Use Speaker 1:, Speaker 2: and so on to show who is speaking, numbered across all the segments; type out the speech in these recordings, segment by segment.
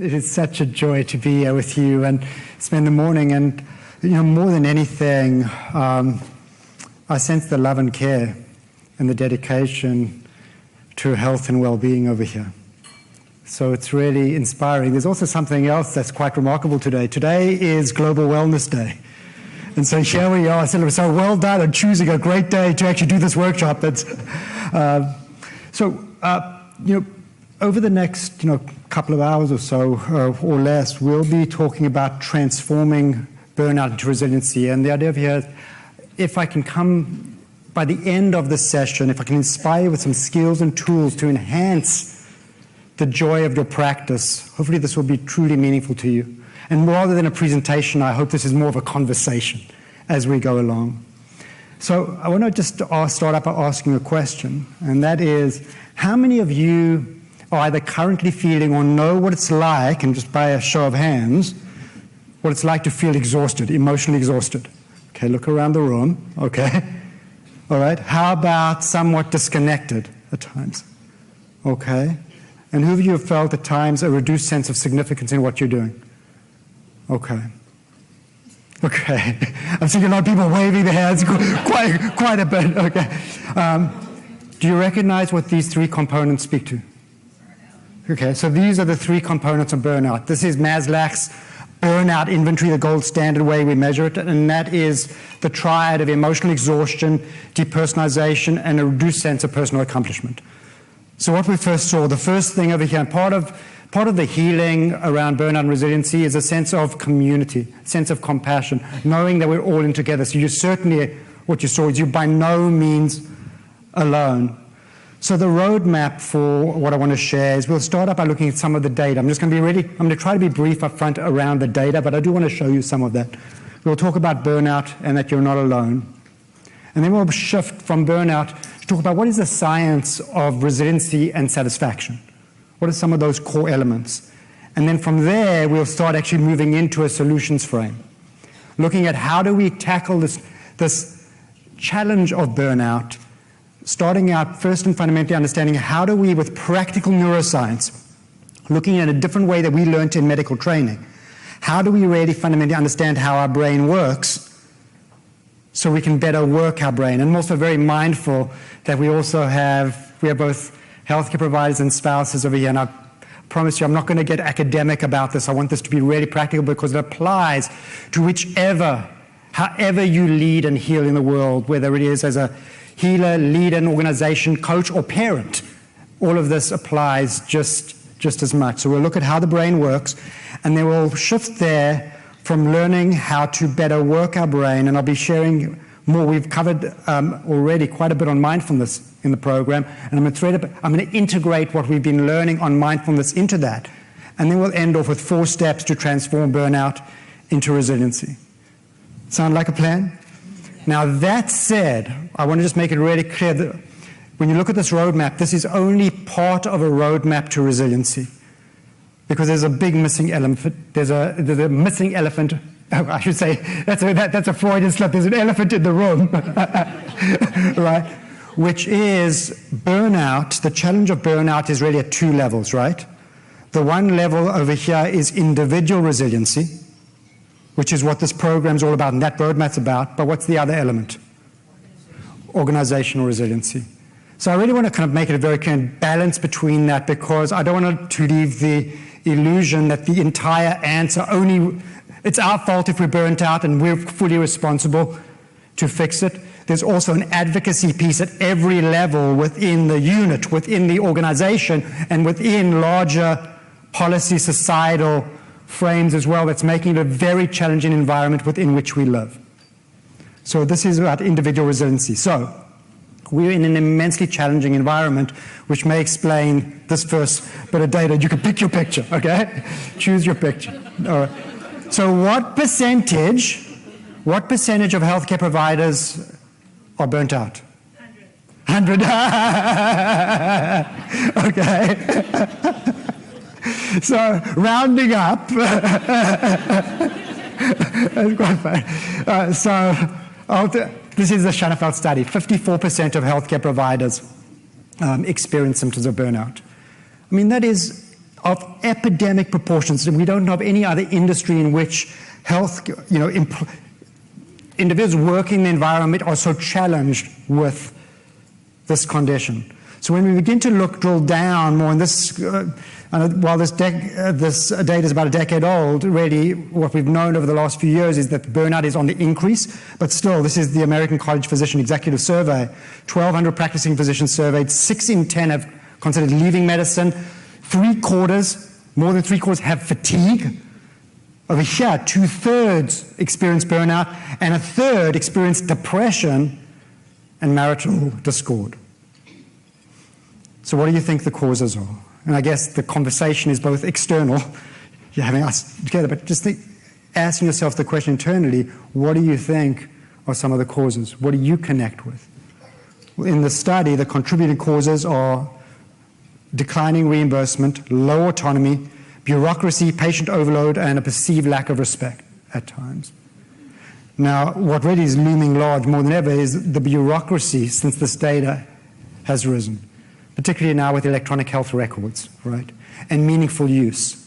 Speaker 1: It is such a joy to be here with you and spend the morning. And, more than anything, I sense the love and care and the dedication to health and well-being over here. So it's really inspiring. There's also something else that's quite remarkable today. Today is Global Wellness Day. And so here we are. So well done on choosing a great day to actually do this workshop. Over the next couple of hours or so or less, we'll be talking about transforming burnout into resiliency. And the idea of here is, if I can come by the end of this session, if I can inspire you with some skills and tools to enhance the joy of your practice, hopefully this will be truly meaningful to you. And rather than a presentation, I hope this is more of a conversation as we go along. So I want to just start up by asking a question, and that is, how many of you are either currently feeling or know what it's like, and just by a show of hands, what it's like to feel exhausted, emotionally exhausted? Okay, look around the room. Okay. All right. How about somewhat disconnected at times? Okay. And who of you have felt at times a reduced sense of significance in what you're doing? Okay. Okay. I'm seeing a lot of people waving their hands quite a bit. Okay. Do you recognize what these three components speak to? Okay, so these are the three components of burnout. This is Maslach's burnout inventory, the gold standard way we measure it, and that is the triad of emotional exhaustion, depersonalization, and a reduced sense of personal accomplishment. So what we first saw, the first thing over here, and part of the healing around burnout and resiliency is a sense of community, a sense of compassion, knowing that we're all in together. So you certainly, what you saw is you're by no means alone. So the roadmap for what I want to share is we'll start up by looking at some of the data. I'm going to try to be brief up front around the data, but I do want to show you some of that. We'll talk about burnout and that you're not alone. And then we'll shift from burnout to talk about what is the science of resiliency and satisfaction. What are some of those core elements? And then from there, we'll start actually moving into a solutions frame, looking at how do we tackle this challenge of burnout, starting out first and fundamentally understanding how do we, with practical neuroscience, looking at a different way that we learned in medical training, how do we really fundamentally understand how our brain works so we can better work our brain? And I'm also very mindful that we have both healthcare providers and spouses over here, and I promise you I'm not going to get academic about this. I want this to be really practical because it applies to however you lead and heal in the world, whether it is as a healer, leader, an organization, coach, or parent. All of this applies just as much. So we'll look at how the brain works, and then we'll shift there from learning how to better work our brain, and I'll be sharing more. We've covered already quite a bit on mindfulness in the program, and I'm going to integrate what we've been learning on mindfulness into that, and then we'll end off with 4 steps to transform burnout into resiliency. Sound like a plan? Now, that said, I want to just make it really clear that when you look at this roadmap, this is only part of a roadmap to resiliency, because there's a big missing element. There's a missing elephant. Oh, I should say, that's a Freudian slip. There's an elephant in the room, right? Which is burnout. The challenge of burnout is really at 2 levels, right? The one level over here is individual resiliency, which is what this program's all about and that roadmap's about. But what's the other element? Organizational resiliency. So I really want to kind of make it a very clear balance between that, because I don't want to leave the illusion that the entire answer it's our fault if we're burnt out and we're fully responsible to fix it. There's also an advocacy piece at every level within the unit, within the organization, and within larger policy, societal frames as well, that's making it a very challenging environment within which we live. So this is about individual resiliency. So we're in an immensely challenging environment, which may explain this first bit of data. You can pick your picture, okay? Choose your picture. All right. So what percentage of healthcare providers are burnt out? 100. Okay. So rounding up, that's quite funny. This is the Schoenfeld study. 54% of healthcare providers experience symptoms of burnout. I mean, that is of epidemic proportions. And we don't know of any other industry in which health, individuals working in the environment are so challenged with this condition. So when we begin to drill down more on this, while this data is about a decade old, really what we've known over the last few years is that burnout is on the increase, but still, this is the American College Physician Executive Survey. 1,200 practicing physicians surveyed, 6 in 10 have considered leaving medicine, more than three quarters have fatigue. Over here, 2/3 experience burnout, and 1/3 experience depression and marital discord. So what do you think the causes are? And I guess the conversation is both external, you're having us together, but just asking yourself the question internally, what do you think are some of the causes? What do you connect with? In the study, the contributing causes are declining reimbursement, low autonomy, bureaucracy, patient overload, and a perceived lack of respect at times. Now, what really is looming large more than ever is the bureaucracy since this data has risen, particularly now with electronic health records, right, and meaningful use.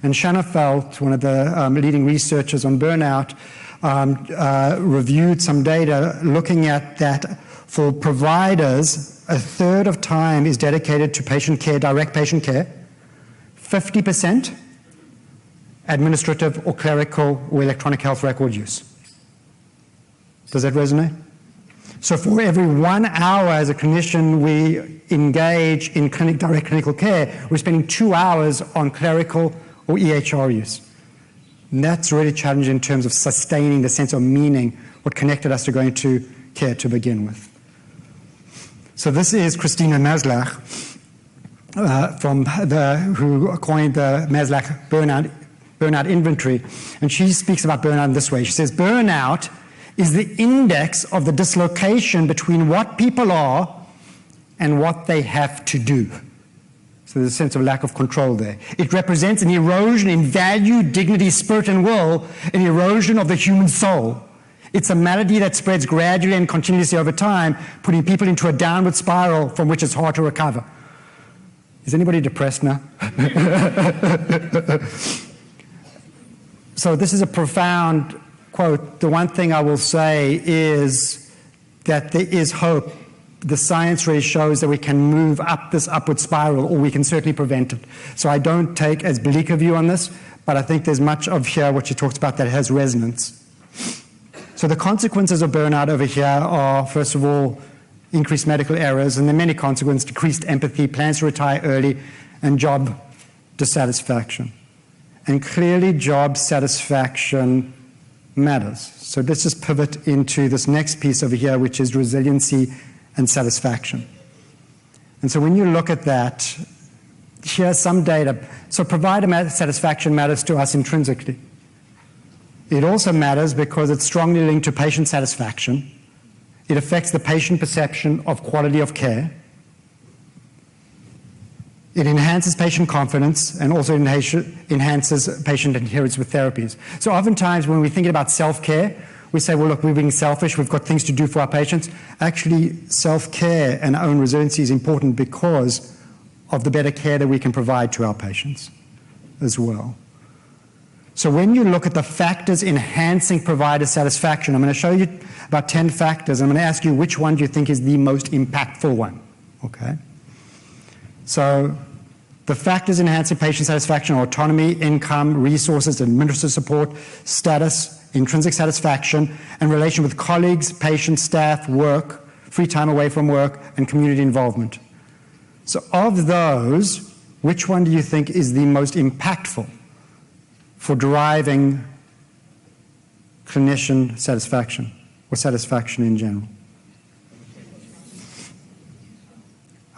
Speaker 1: And Shanna Felt, one of the leading researchers on burnout, reviewed some data looking at that for providers, 1/3 of time is dedicated to patient care, direct patient care, 50% administrative or clerical or electronic health record use. Does that resonate? So for every 1 hour as a clinician we engage in direct clinical care, we're spending 2 hours on clerical or EHR use. And that's really challenging in terms of sustaining the sense of meaning, what connected us to going to care to begin with. So this is Christina Maslach, who coined the Maslach burnout inventory, and she speaks about burnout in this way. She says, burnout is the index of the dislocation between what people are and what they have to do. So there's a sense of lack of control there. It represents an erosion in value, dignity, spirit, and will, an erosion of the human soul. It's a malady that spreads gradually and continuously over time, putting people into a downward spiral from which it's hard to recover. Is anybody depressed now? So this is a profound quote. The one thing I will say is that there is hope. The science really shows that we can move up this upward spiral, or we can certainly prevent it. So I don't take as bleak a view on this, but I think there's much of here what she talks about that has resonance. So the consequences of burnout over here are, first of all, increased medical errors, and there are many consequences: decreased empathy, plans to retire early, and job dissatisfaction. And clearly job satisfaction matters. So let's just pivot into this next piece over here, which is resiliency and satisfaction. And so when you look at that, here's some data. So provider satisfaction matters to us intrinsically. It also matters because it's strongly linked to patient satisfaction. It affects the patient perception of quality of care. It enhances patient confidence and also enhances patient adherence with therapies. So oftentimes when we're thinking about self-care, we say, well, look, we're being selfish, we've got things to do for our patients. Actually, self-care and our own resiliency is important because of the better care that we can provide to our patients as well. So when you look at the factors enhancing provider satisfaction, I'm going to show you about 10 factors. I'm going to ask you which one do you think is the most impactful one, okay? So the factors enhancing patient satisfaction are autonomy, income, resources, administrative support, status, intrinsic satisfaction, and relation with colleagues, patients, staff, work, free time away from work, and community involvement. So of those, which one do you think is the most impactful for driving clinician satisfaction or satisfaction in general?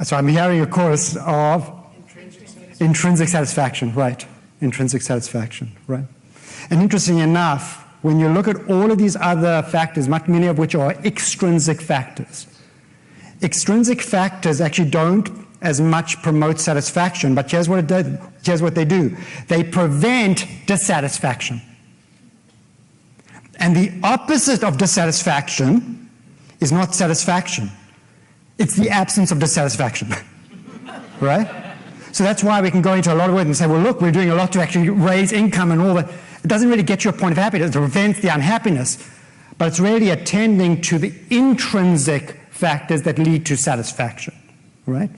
Speaker 1: So I'm hearing a chorus of intrinsic satisfaction, right? Intrinsic satisfaction, right? And interesting enough, when you look at all of these other factors, many of which are extrinsic factors, extrinsic factors actually don't as much promote satisfaction, but here's what they do. They prevent dissatisfaction. And the opposite of dissatisfaction is not satisfaction. It's the absence of dissatisfaction, right? So that's why we can go into a lot of work and say, well, look, we're doing a lot to actually raise income and all that. It doesn't really get you a point of happiness. It prevents the unhappiness. But it's really attending to the intrinsic factors that lead to satisfaction, right?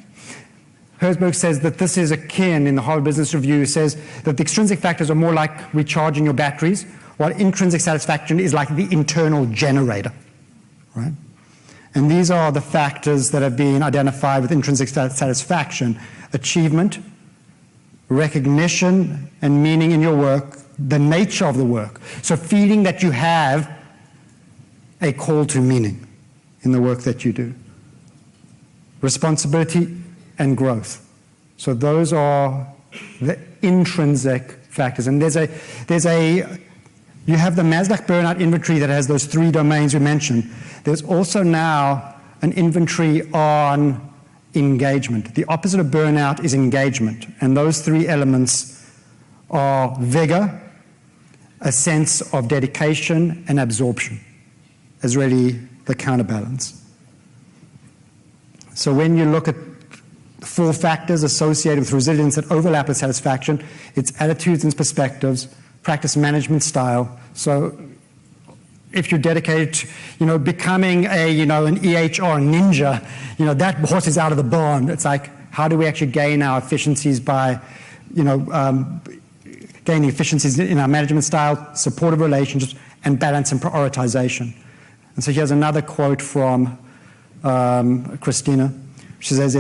Speaker 1: Herzberg says that this is akin, in the Harvard Business Review, says that the extrinsic factors are more like recharging your batteries, while intrinsic satisfaction is like the internal generator, right? And these are the factors that have been identified with intrinsic satisfaction: achievement, recognition and meaning in your work, the nature of the work. So feeling that you have a call to meaning in the work that you do. Responsibility and growth. So those are the intrinsic factors. And you have the Maslach burnout inventory that has those 3 domains we mentioned. There's also now an inventory on engagement. The opposite of burnout is engagement. And those 3 elements are vigor, a sense of dedication, and absorption as really the counterbalance. So when you look at 4 factors associated with resilience that overlap with satisfaction, it's attitudes and perspectives, practice management style. So if you're dedicated to, becoming an EHR ninja, that horse is out of the barn. It's like, how do we actually gain our efficiencies by, gaining efficiencies in our management style, supportive relationships, and balance and prioritization. And so here's another quote from Christina. She says,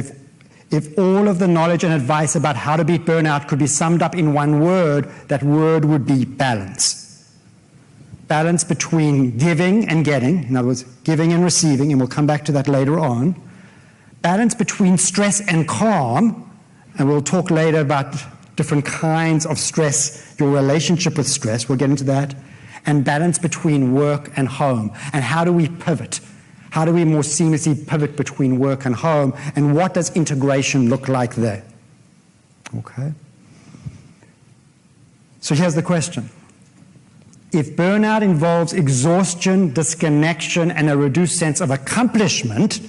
Speaker 1: if all of the knowledge and advice about how to beat burnout could be summed up in one word, that word would be balance. Balance between giving and getting, in other words, giving and receiving, and we'll come back to that later on. Balance between stress and calm, and we'll talk later about different kinds of stress, your relationship with stress, we'll get into that. And balance between work and home. And how do we pivot? How do we more seamlessly pivot between work and home? And what does integration look like there? Okay. So here's the question. If burnout involves exhaustion, disconnection, and a reduced sense of accomplishment,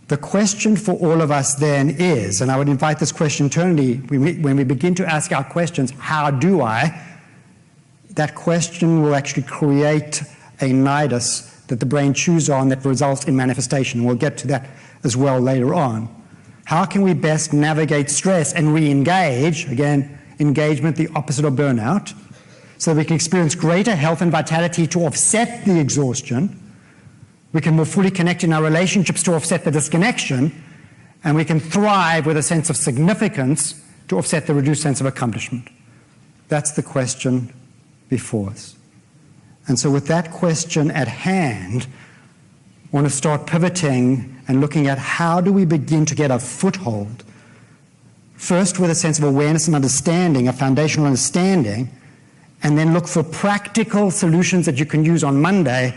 Speaker 1: the question for all of us then is, and I would invite this question internally, when we begin to ask our questions, how do I? That question will actually create a nidus that the brain chews on that results in manifestation. We'll get to that as well later on. How can we best navigate stress and re-engage? Again, engagement, the opposite of burnout, so we can experience greater health and vitality to offset the exhaustion. We can more fully connect in our relationships to offset the disconnection, and we can thrive with a sense of significance to offset the reduced sense of accomplishment. That's the question before us. And so with that question at hand, I want to start pivoting and looking at how do we begin to get a foothold, first with a sense of awareness and understanding, a foundational understanding, and then look for practical solutions that you can use on Monday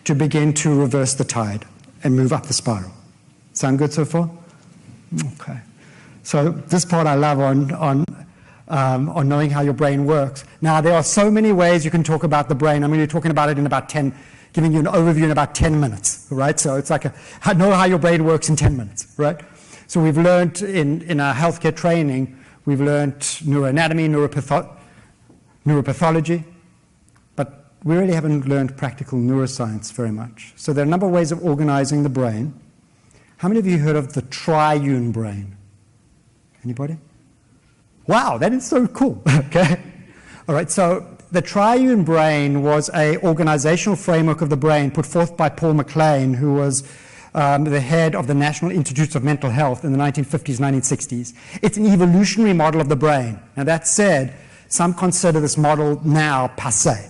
Speaker 1: to begin to reverse the tide and move up the spiral. Sound good so far? Okay. So this part I love on knowing how your brain works. Now, there are so many ways you can talk about the brain. I'm going to be talking about it in about 10, giving you an overview in about 10 minutes, right? So it's like know how your brain works in 10 minutes, right? So we've learned in our healthcare training, we've learned neuroanatomy, neuropathology, but we really haven't learned practical neuroscience very much. So there are a number of ways of organizing the brain. How many of you heard of the triune brain? Anybody? Wow, that is so cool. Okay. All right, so the triune brain was an organizational framework of the brain put forth by Paul MacLean, who was the head of the National Institutes of Mental Health in the 1950s, 1960s. It's an evolutionary model of the brain. Now, that said, some consider this model now passé,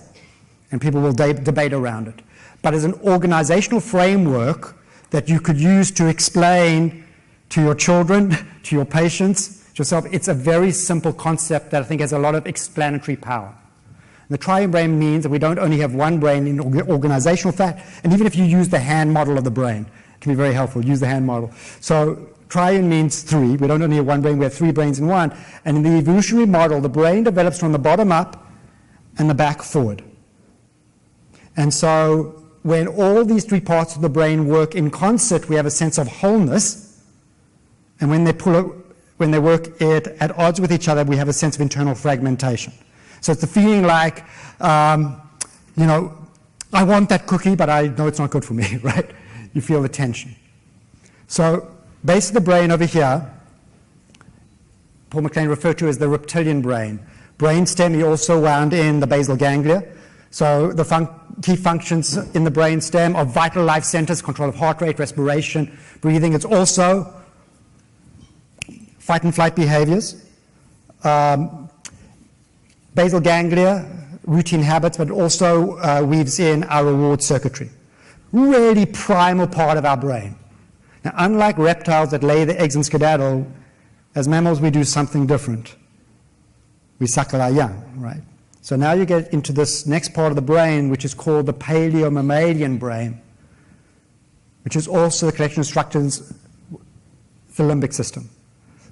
Speaker 1: and people will debate around it. But as an organizational framework that you could use to explain to your children, to your patients, yourself, it's a very simple concept that I think has a lot of explanatory power. And the triune brain means that we don't only have one brain in organizational fact, and even if you use the hand model of the brain, it can be very helpful, use the hand model. So triune means 3. We don't only have one brain, we have 3 brains in one. And in the evolutionary model, the brain develops from the bottom up and the back forward. And so when all these 3 parts of the brain work in concert, we have a sense of wholeness. And when they work at odds with each other, we have a sense of internal fragmentation. So it's the feeling like, you know, I want that cookie, but I know it's not good for me, right? You feel the tension. So base of the brain over here, Paul MacLean referred to as the reptilian brain. Brainstem is also wound in the basal ganglia. So the key functions in the brainstem are vital life centers, control of heart rate, respiration, breathing. It's also fight and flight behaviors, basal ganglia, routine habits, but it also weaves in our reward circuitry. Really primal part of our brain. Now, unlike reptiles that lay the eggs and skedaddle, as mammals we do something different. We suckle our young, right? So now you get into this next part of the brain, which is called the paleomammalian brain, which is also the collection of structures, the limbic system.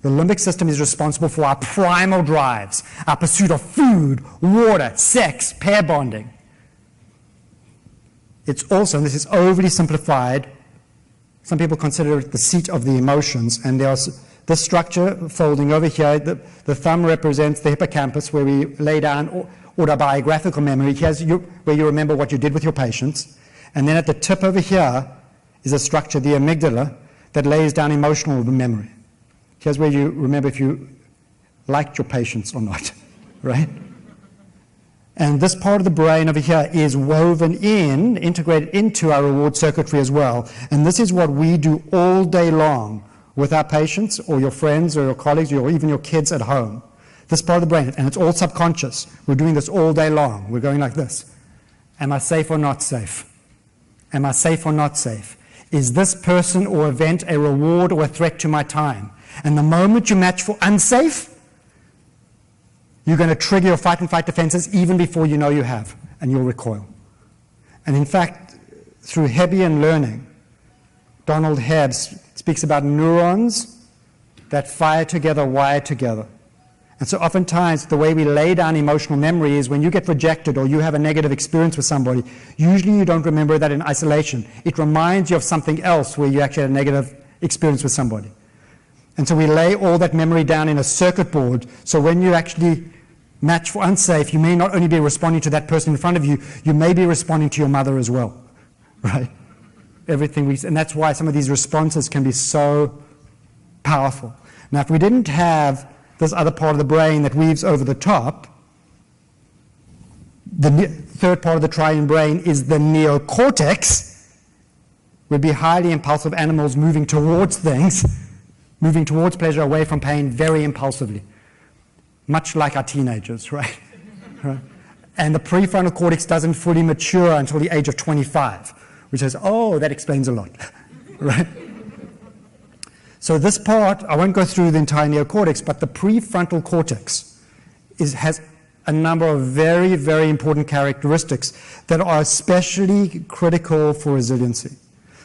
Speaker 1: The limbic system is responsible for our primal drives, our pursuit of food, water, sex, pair bonding. It's also, and this is overly simplified, some people consider it the seat of the emotions, and there's this structure folding over here. The thumb represents the hippocampus, where we lay down autobiographical memory. Here's where you remember what you did with your patients. And then at the tip over here is a structure, the amygdala, that lays down emotional memory. Here's where you remember if you liked your patients or not, right? And this part of the brain over here is woven in, integrated into our reward circuitry as well. And this is what we do all day long with our patients or your friends or your colleagues or even your kids at home. This part of the brain, and it's all subconscious. We're doing this all day long. We're going like this. Am I safe or not safe? Am I safe or not safe? Is this person or event a reward or a threat to my time? And the moment you match for unsafe, you're going to trigger your fight and flight defenses even before you know you have, and you'll recoil. And in fact, through Hebbian learning, Donald Hebb speaks about neurons that fire together, wire together. And so oftentimes the way we lay down emotional memory is when you get rejected or you have a negative experience with somebody, usually you don't remember that in isolation. It reminds you of something else where you actually had a negative experience with somebody. And so we lay all that memory down in a circuit board, so when you actually match for unsafe, you may not only be responding to that person in front of you, you may be responding to your mother as well, right? And that's why some of these responses can be so powerful. Now, if we didn't have this other part of the brain that weaves over the top, the third part of the triune brain is the neocortex, would be highly impulsive animals moving towards things, moving towards pleasure, away from pain, very impulsively, much like our teenagers, right? Right? And the prefrontal cortex doesn't fully mature until the age of 25, which says, oh, that explains a lot, right? So this part, I won't go through the entire neocortex, but the prefrontal cortex has a number of very, very important characteristics that are especially critical for resiliency.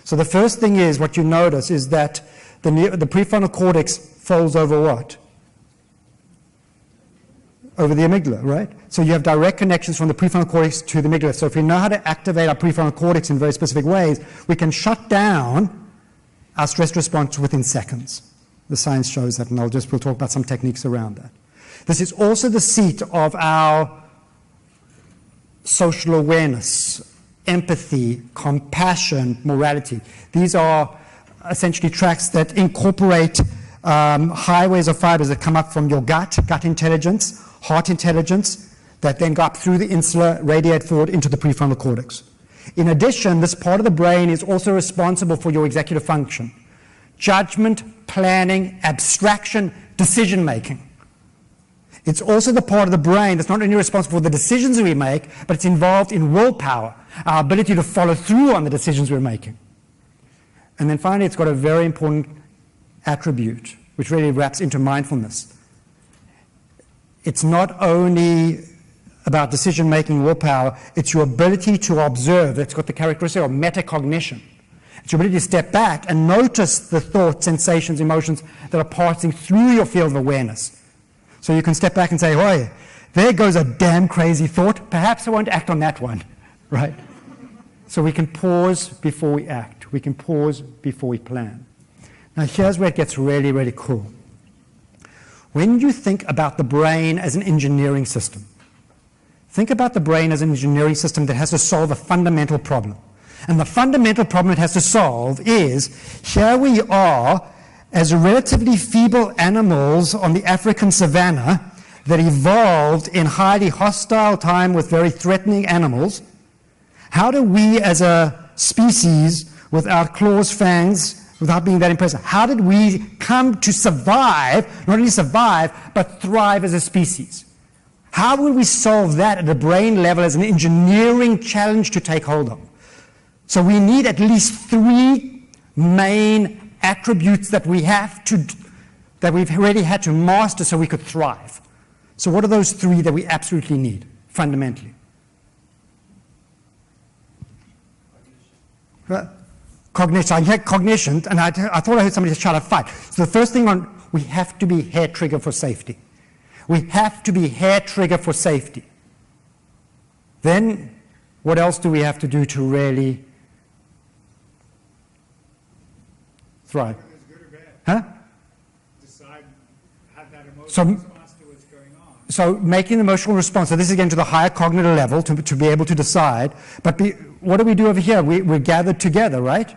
Speaker 1: So the first thing is, what you notice is that the prefrontal cortex folds over what? Over the amygdala, right? So you have direct connections from the prefrontal cortex to the amygdala. So if we know how to activate our prefrontal cortex in very specific ways, we can shut down our stress response within seconds. The science shows that, and we'll talk about some techniques around that. This is also the seat of our social awareness, empathy, compassion, morality. These are essentially tracks that incorporate highways of fibers that come up from your gut intelligence, heart intelligence, that then go up through the insula, radiate forward into the prefrontal cortex. In addition, this part of the brain is also responsible for your executive function. Judgment, planning, abstraction, decision-making. It's also the part of the brain that's not only responsible for the decisions we make, but it's involved in willpower, our ability to follow through on the decisions we're making. And then finally, it's got a very important attribute, which really wraps into mindfulness. It's not only about decision-making, willpower, it's your ability to observe. It's got the characteristic of metacognition. It's your ability to step back and notice the thoughts, sensations, emotions that are passing through your field of awareness. So you can step back and say, oh, there goes a damn crazy thought. Perhaps I won't act on that one, right? So we can pause before we act. We can pause before we plan. Now here's where it gets really, really cool. When you think about the brain as an engineering system, think about the brain as an engineering system that has to solve a fundamental problem. And the fundamental problem it has to solve is, here we are as relatively feeble animals on the African savanna that evolved in highly hostile time with very threatening animals. How do we as a species, without claws, fangs, without being that impressive, how did we come to survive, not only survive, but thrive as a species? How will we solve that at a brain level as an engineering challenge to take hold of? So we need at least 3 main attributes that we've already had to master so we could thrive. So what are those 3 that we absolutely need, fundamentally? Cognition. I heard cognition, and I thought I heard somebody shout a fight. So the first thing we have to be hair trigger for safety. We have to be hair trigger for safety. Then, what else do we have to do to really thrive?
Speaker 2: Is good or bad?
Speaker 1: Huh?
Speaker 2: Decide, have that emotional response to what's going on.
Speaker 1: So making an emotional response. So this is again to the higher cognitive level to be able to decide. But what do we do over here? We're gathered together, right?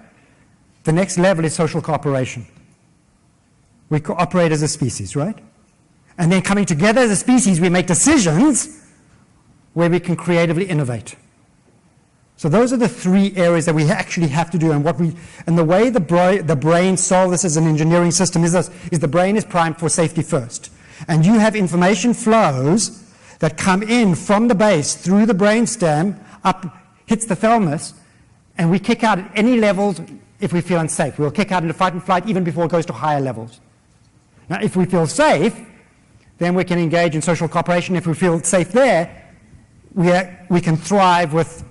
Speaker 1: The next level is social cooperation. We cooperate as a species, right? And then coming together as a species, we make decisions where we can creatively innovate. So those are the 3 areas that we actually have to do. And the way the brain solves this as an engineering system is the brain is primed for safety first. And you have information flows that come in from the base through the brainstem, up, hits the thalamus, and we kick out at any levels if we feel unsafe. We'll kick out into fight and flight even before it goes to higher levels. Now, if we feel safe, then we can engage in social cooperation. If we feel safe there, we can thrive with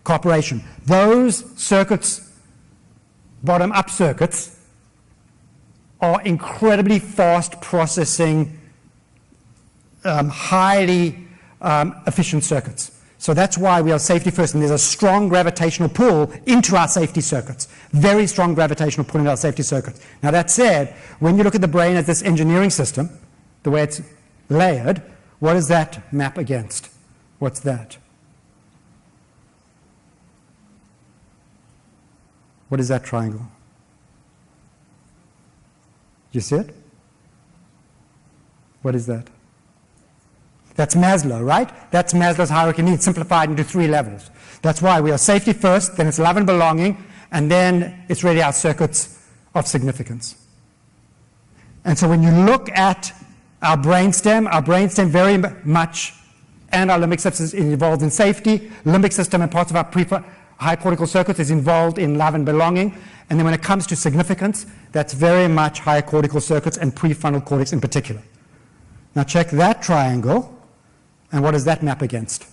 Speaker 1: cooperation. Those circuits, bottom-up circuits, are incredibly fast processing, highly efficient circuits. So that's why we are safety first, and there's a strong gravitational pull into our safety circuits. Very strong gravitational pull into our safety circuits. Now that said, when you look at the brain as this engineering system, the way it's layered, what does that map against? What's that? What is that triangle? You see it? What is that? That's Maslow, right? That's Maslow's hierarchy needs simplified into 3 levels. That's why we are safety first, then it's love and belonging, and then it's really our circuits of significance. And so when you look at our brainstem very much, and our limbic system is involved in safety, limbic system and parts of our high cortical circuits is involved in love and belonging, and then when it comes to significance, that's very much higher cortical circuits and prefrontal cortex in particular. Now check that triangle, and what does that map against?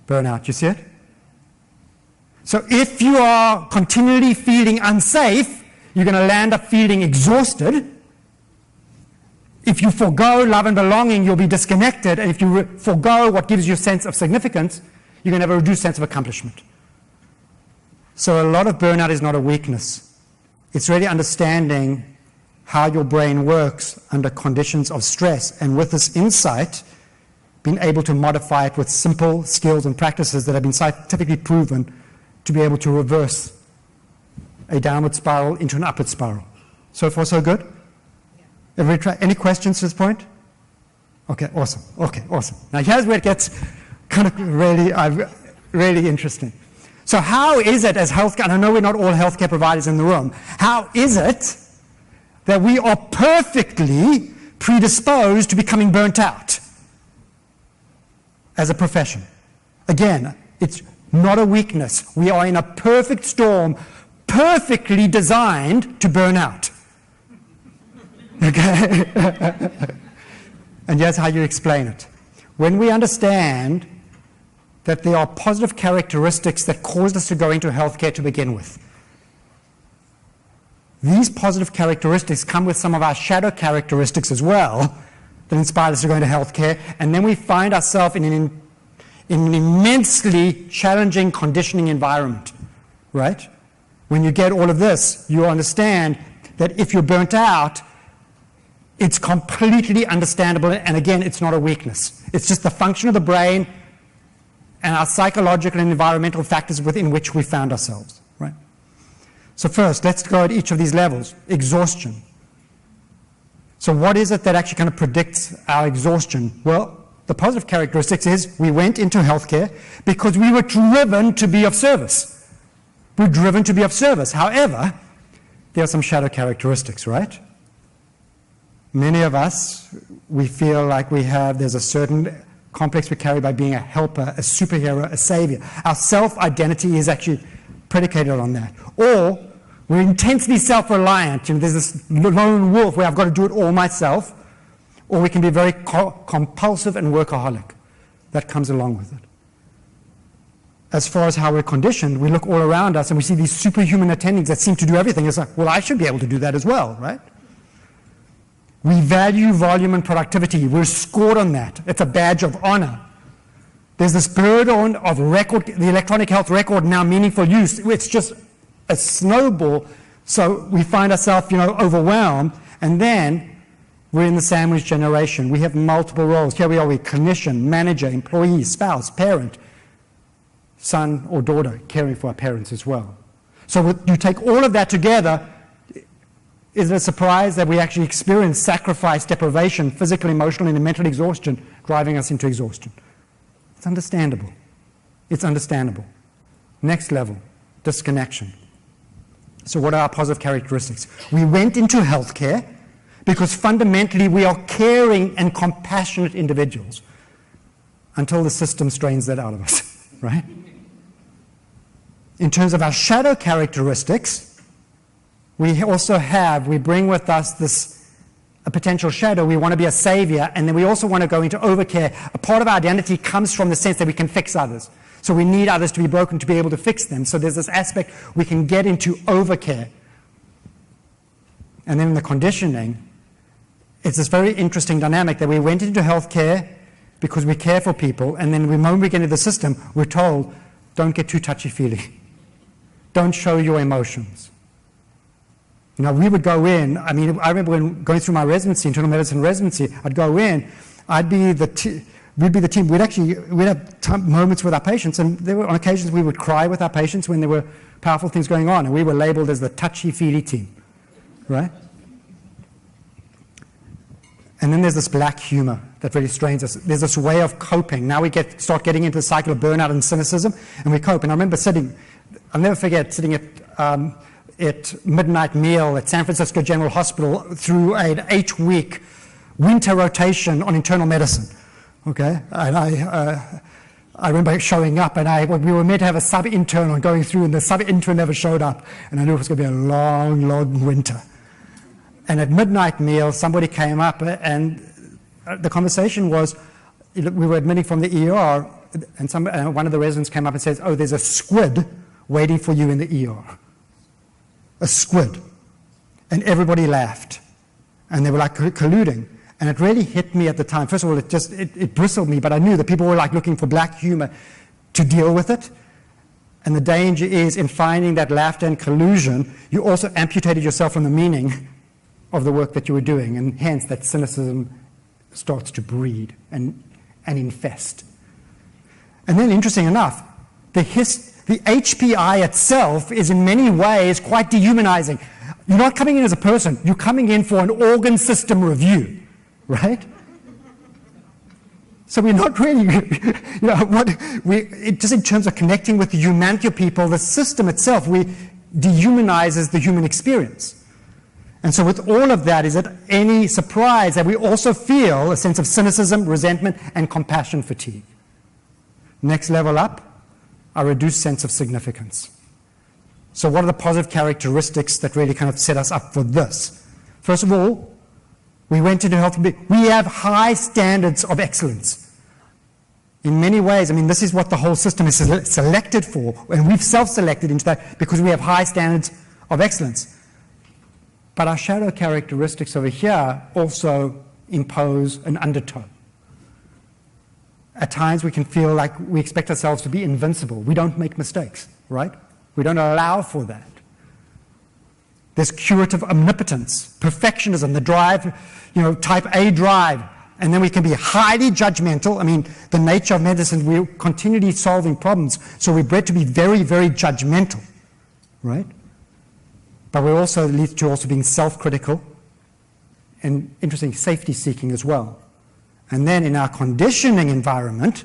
Speaker 1: Burnout, you see it? So if you are continually feeling unsafe, you're going to land up feeling exhausted. If you forego love and belonging, you'll be disconnected, and if you forego what gives you a sense of significance, you're going to have a reduced sense of accomplishment. So a lot of burnout is not a weakness. It's really understanding how your brain works under conditions of stress, and with this insight, being able to modify it with simple skills and practices that have been scientifically proven to be able to reverse a downward spiral into an upward spiral. So far, so good? Yeah. Any questions to this point? Okay, awesome. Okay, awesome. Now here's where it gets kind of really interesting. So how is it as healthcare, and I know we're not all healthcare providers in the room, how is it that we are perfectly predisposed to becoming burnt out as a profession? Again, it's not a weakness. We are in a perfect storm, perfectly designed to burn out. Okay? And here's how you explain it. When we understand that there are positive characteristics that caused us to go into healthcare to begin with, these positive characteristics come with some of our shadow characteristics as well that inspired us to go into healthcare, and then we find ourselves in an immensely challenging conditioning environment, right? When you get all of this, you understand that if you're burnt out, it's completely understandable, and again, it's not a weakness. It's just the function of the brain and our psychological and environmental factors within which we found ourselves, right? So first, let's go at each of these levels. Exhaustion. So what is it that actually kind of predicts our exhaustion? Well, the positive characteristics is we went into healthcare because we were driven to be of service. We're driven to be of service. However, there are some shadow characteristics, right? Many of us, we feel like there's a certain complex we carry by being a helper, a superhero, a savior. Our self-identity is actually predicated on that. Or we're intensely self-reliant. There's this lone wolf where I've got to do it all myself. Or we can be very compulsive and workaholic. That comes along with it. As far as how we're conditioned, we look all around us and we see these superhuman attendings that seem to do everything. It's like, well, I should be able to do that as well, right? We value volume and productivity. We're scored on that. It's a badge of honor. There's this burden of record, the electronic health record, now meaningful use. It's just a snowball. So we find ourselves, overwhelmed. And then we're in the sandwich generation. We have multiple roles. Here we are, we're clinician, manager, employee, spouse, parent, son or daughter, caring for our parents as well. So you take all of that together. Is it a surprise that we actually experience sacrifice, deprivation, physical, emotional, and mental exhaustion driving us into exhaustion? It's understandable. It's understandable. Next level, disconnection. So what are our positive characteristics? We went into healthcare because fundamentally we are caring and compassionate individuals until the system strains that out of us, right? In terms of our shadow characteristics, we bring with us a potential shadow. We want to be a savior, and then we also want to go into overcare. A part of our identity comes from the sense that we can fix others. So we need others to be broken to be able to fix them. So there's this aspect we can get into overcare. And then in the conditioning, it's this very interesting dynamic that we went into healthcare because we care for people, and then the moment we get into the system, we're told, don't get too touchy-feely. Don't show your emotions. We would go in, I remember when going through my residency, internal medicine residency, I'd go in, we'd be the team, we'd have moments with our patients, and there were on occasions we would cry with our patients when there were powerful things going on, and we were labeled as the touchy-feely team, right? And then there's this black humor that really strains us. There's this way of coping. Now we start getting into the cycle of burnout and cynicism, and we cope. And I remember I'll never forget sitting at midnight meal at San Francisco General Hospital through an 8-week winter rotation on internal medicine. Okay, and I remember showing up, and we were meant to have a sub-intern on going through, and the sub-intern never showed up, and I knew it was going to be a long, long winter. And at midnight meal, somebody came up, and the conversation was, we were admitting from the ER, and one of the residents came up and says, "Oh, there's a squid waiting for you in the ER." A squid. And everybody laughed. And they were like colluding. And it really hit me at the time. First of all, it bristled me, but I knew that people were like looking for black humor to deal with it. And the danger is in finding that laughter and collusion, you also amputated yourself from the meaning of the work that you were doing. And hence that cynicism starts to breed and infest. And then interesting enough, the HPI itself is in many ways quite dehumanizing. You're not coming in as a person, you're coming in for an organ system review, right? So we're not really, just in terms of connecting with the humanity of people, the system itself, dehumanizes the human experience. And so with all of that, is it any surprise that we also feel a sense of cynicism, resentment, and compassion fatigue? Next level up, a reduced sense of significance. So what are the positive characteristics that really kind of set us up for this? First of all, we went into health. We have high standards of excellence. In many ways, this is what the whole system is selected for, and we've self-selected into that because we have high standards of excellence. But our shadow characteristics over here also impose an undertow. At times we can feel like we expect ourselves to be invincible. We don't make mistakes, right? We don't allow for that. There's curative omnipotence, perfectionism, the drive, type A drive. And then we can be highly judgmental. I mean, the nature of medicine, we're continually solving problems. So we're bred to be very, very judgmental, right? But we also lead to also being self-critical and, interesting, safety-seeking as well. And then in our conditioning environment,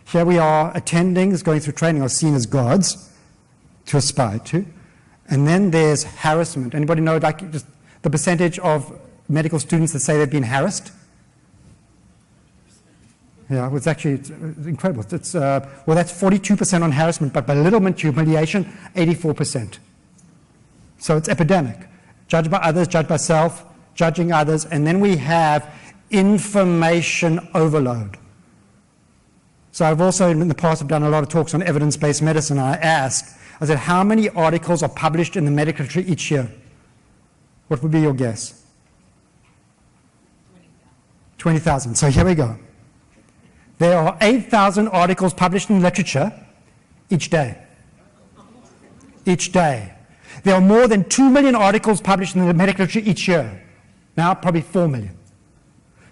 Speaker 1: here we are, attendings going through training are seen as gods to aspire to. And then there's harassment. Anybody know just the percentage of medical students that say they've been harassed? Yeah, it's actually incredible. It's, well, that's 42% on harassment, but belittlement, humiliation, 84%. So it's epidemic. Judged by others, judged by self, judging others, and then we have information overload. So I've also, in the past, I've done a lot of talks on evidence-based medicine. I said, how many articles are published in the medical literature each year? What would be your guess? 20,000. So here we go. There are 8,000 articles published in literature each day. Each day. There are more than 2 million articles published in the medical literature each year. Now, probably 4 million.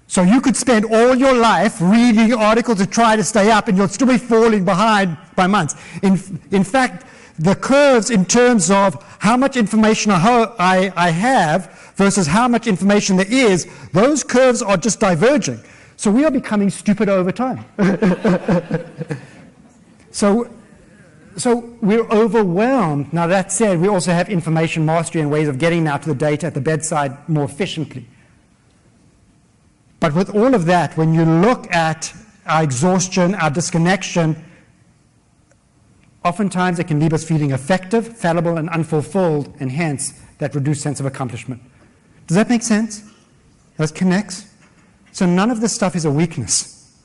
Speaker 1: So you could spend all your life reading articles to try to stay up, and you'll still be falling behind by months. In fact, the curves in terms of how much information I have versus how much information there is, those curves are just diverging. So we are becoming stupid over time. So we're overwhelmed. Now that said, we also have information mastery and ways of getting now to the data at the bedside more efficiently. But with all of that, when you look at our exhaustion, our disconnection, oftentimes it can leave us feeling effective, fallible, and unfulfilled, and hence that reduced sense of accomplishment. Does that make sense? That connects? So none of this stuff is a weakness.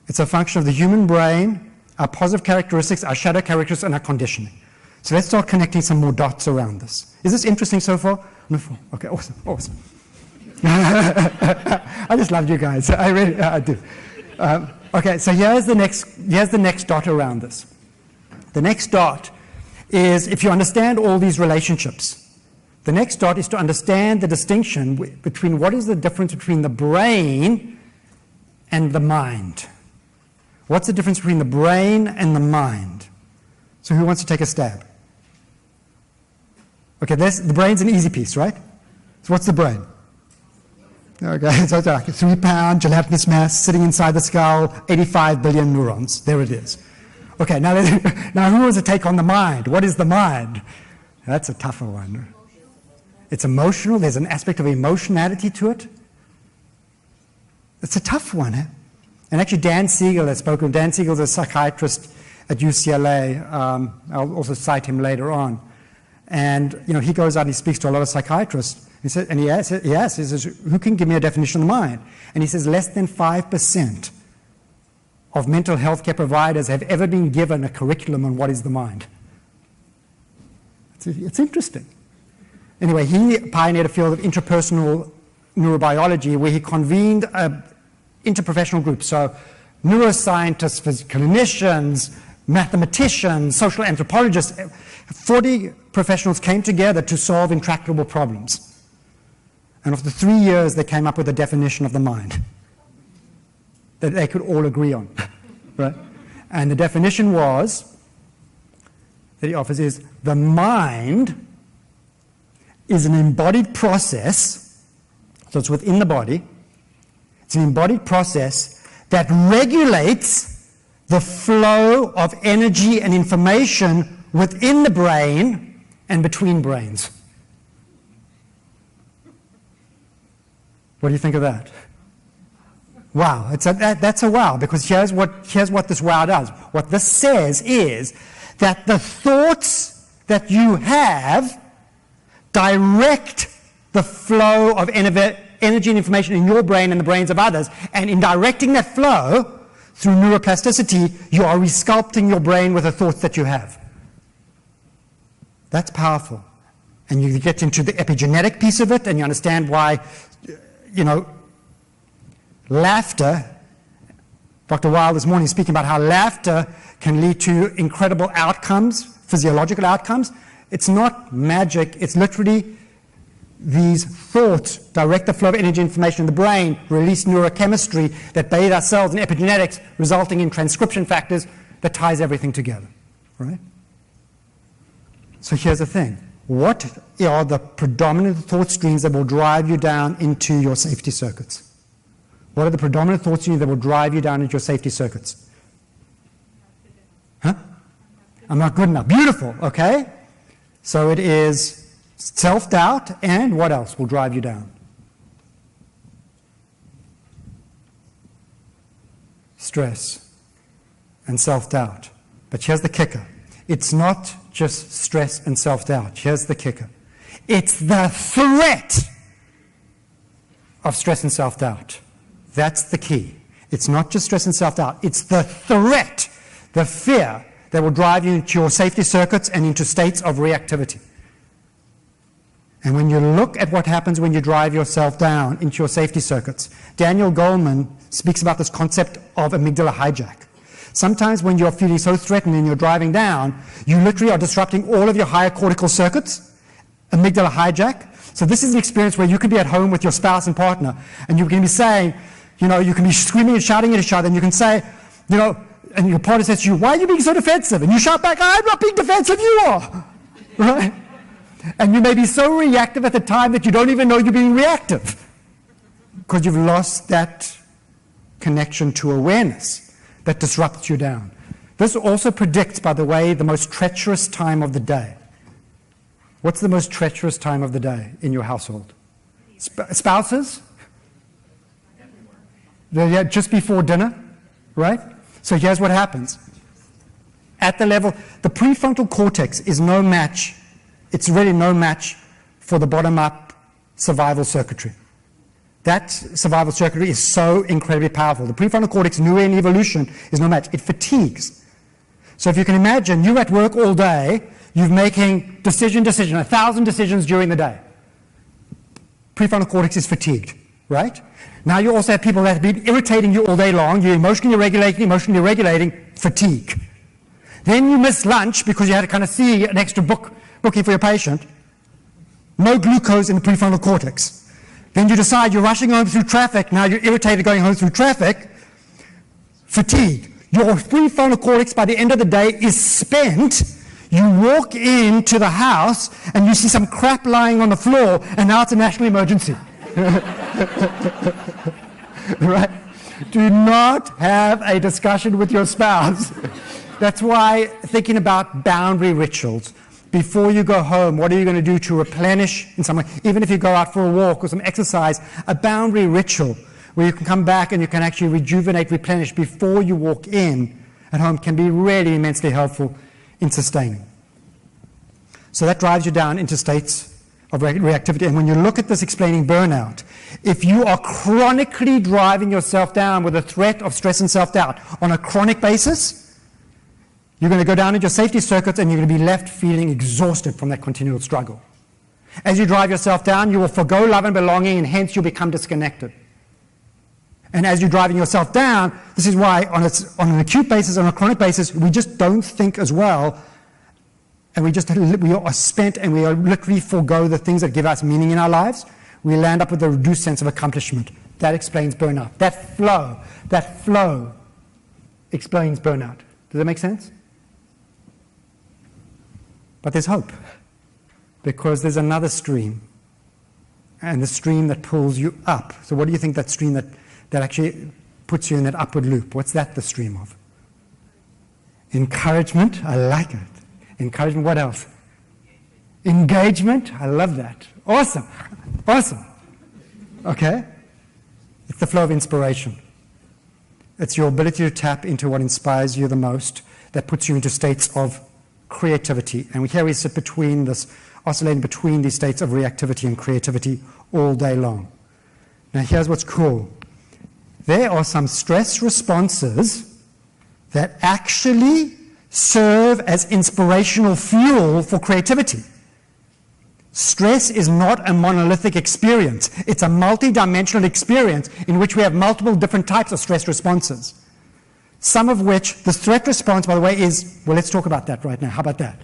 Speaker 1: It's a function of the human brain, our positive characteristics, our shadow characteristics, and our conditioning. So let's start connecting some more dots around this. Is this interesting so far? Wonderful. Okay, awesome. I just love you guys. I do. Okay, so here's the next dot around this. The next dot is, if you understand all these relationships, the next dot is to understand the distinction between what is the difference between the brain and the mind. What's the difference between the brain and the mind? So who wants to take a stab? Okay, the brain's an easy piece, right? So what's the brain? Okay, so it's like a 3-pound gelatinous mass sitting inside the skull, 85 billion neurons. There it is. Okay, now who wants to take on the mind? What is the mind? That's a tougher one. It's emotional. There's an aspect of emotionality to it. It's a tough one. Eh? And actually, Dan Siegel has spoken. Dan Siegel's a psychiatrist at UCLA. I'll also cite him later on. And he goes out and he speaks to a lot of psychiatrists. He says, who can give me a definition of the mind? And he says less than 5% of mental health care providers have ever been given a curriculum on what is the mind. It's interesting. Anyway, he pioneered a field of interpersonal neurobiology where he convened interprofessional groups, so neuroscientists, clinicians, mathematicians, social anthropologists. 40 professionals came together to solve intractable problems. And after 3 years, they came up with a definition of the mind that they could all agree on, right? And the definition was, that he offers is, the mind is an embodied process, so it's within the body, it's an embodied process that regulates the flow of energy and information within the brain and between brains. What do you think of that? Wow, that's a wow, because here's what this wow does. What this says is that the thoughts that you have direct the flow of energy and information in your brain and the brains of others, and in directing that flow through neuroplasticity, you are resculpting your brain with the thoughts that you have. That's powerful. And you get into the epigenetic piece of it, and you understand why, laughter, Dr. Weil this morning speaking about how laughter can lead to incredible outcomes, physiological outcomes. It's not magic, it's literally these thoughts direct the flow of energy information in the brain, release neurochemistry that bathe our cells in epigenetics, resulting in transcription factors that ties everything together, right? So here's the thing. What are the predominant thought streams that will drive you down into your safety circuits? What are the predominant thought streams that will drive you down into your safety circuits? Huh? I'm not good enough. Beautiful, okay? So it is self-doubt, and what else will drive you down? Stress and self-doubt. But here's the kicker. It's not just stress and self-doubt. Here's the kicker. It's the threat of stress and self-doubt. That's the key. It's not just stress and self-doubt. It's the threat, the fear that will drive you into your safety circuits and into states of reactivity. And when you look at what happens when you drive yourself down into your safety circuits, Daniel Goleman speaks about this concept of amygdala hijack. Sometimes when you're feeling so threatened and you're driving down, you literally are disrupting all of your higher cortical circuits, amygdala hijack. So this is an experience where you could be at home with your spouse and partner, and you can be saying, you know, you can be screaming and shouting at each other, and you can say, you know, and your partner says to you, why are you being so defensive? And you shout back, I'm not being defensive, you are, right? And you may be so reactive at the time that you don't even know you're being reactive because you've lost that connection to awareness that disrupts you down. This also predicts, by the way, the most treacherous time of the day. What's the most treacherous time of the day in your household? Spouses? Yeah, just before dinner, right? So here's what happens. At the level, the prefrontal cortex is no match. It's really no match for the bottom-up survival circuitry. That survival circuitry is so incredibly powerful. The prefrontal cortex, nowhere in evolution, is no match. It fatigues. So if you can imagine, you're at work all day, you're making decision, 1,000 decisions during the day. Prefrontal cortex is fatigued, right? Now you also have people that have been irritating you all day long. You're emotionally regulating, fatigue. Then you miss lunch because you had to kind of see an extra booking for your patient. No glucose in the prefrontal cortex. Then you decide you're rushing home through traffic. Now you're irritated going home through traffic. Fatigue. Your prefrontal cortex by the end of the day is spent. You walk into the house and you see some crap lying on the floor, and now it's a national emergency. Right? Do not have a discussion with your spouse. That's why thinking about boundary rituals. Before you go home, what are you going to do to replenish in some way? Even if you go out for a walk or some exercise, a boundary ritual where you can come back and you can actually rejuvenate, replenish before you walk in at home can be really immensely helpful in sustaining. So that drives you down into states of reactivity. And when you look at this explaining burnout, if you are chronically driving yourself down with a threat of stress and self-doubt on a chronic basis, you're going to go down into your safety circuits and you're going to be left feeling exhausted from that continual struggle. As you drive yourself down, you will forgo love and belonging, and hence you'll become disconnected. And as you're driving yourself down, this is why on an acute basis, on a chronic basis, we just don't think as well, and we are spent, and we are literally forgo the things that give us meaning in our lives. We land up with a reduced sense of accomplishment. That explains burnout. That flow explains burnout. Does that make sense? But there's hope, because there's another stream, and the stream that pulls you up. So what do you think that stream that actually puts you in that upward loop, what's that the stream of? Encouragement, I like it. Encouragement, what else? Engagement, I love that. Awesome, awesome. Okay? It's the flow of inspiration. It's your ability to tap into what inspires you the most that puts you into states of creativity. And here we sit between this, oscillating between these states of reactivity and creativity all day long. Now here's what's cool. There are some stress responses that actually serve as inspirational fuel for creativity. Stress is not a monolithic experience. It's a multidimensional experience in which we have multiple different types of stress responses. Some of which, the threat response, by the way, is, well, let's talk about that right now. How about that?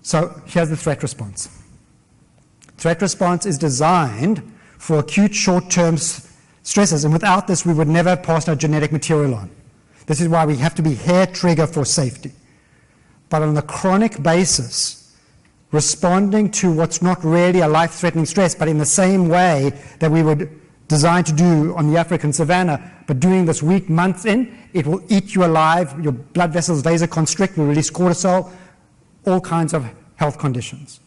Speaker 1: So here's the threat response. Threat response is designed for acute short-term stresses, and without this, we would never have passed our genetic material on. This is why we have to be hair trigger for safety. But on a chronic basis, responding to what's not really a life-threatening stress, but in the same way that we would design to do on the African savanna, but doing this week, months in, it will eat you alive, your blood vessels vasoconstrict, will release cortisol, all kinds of health conditions.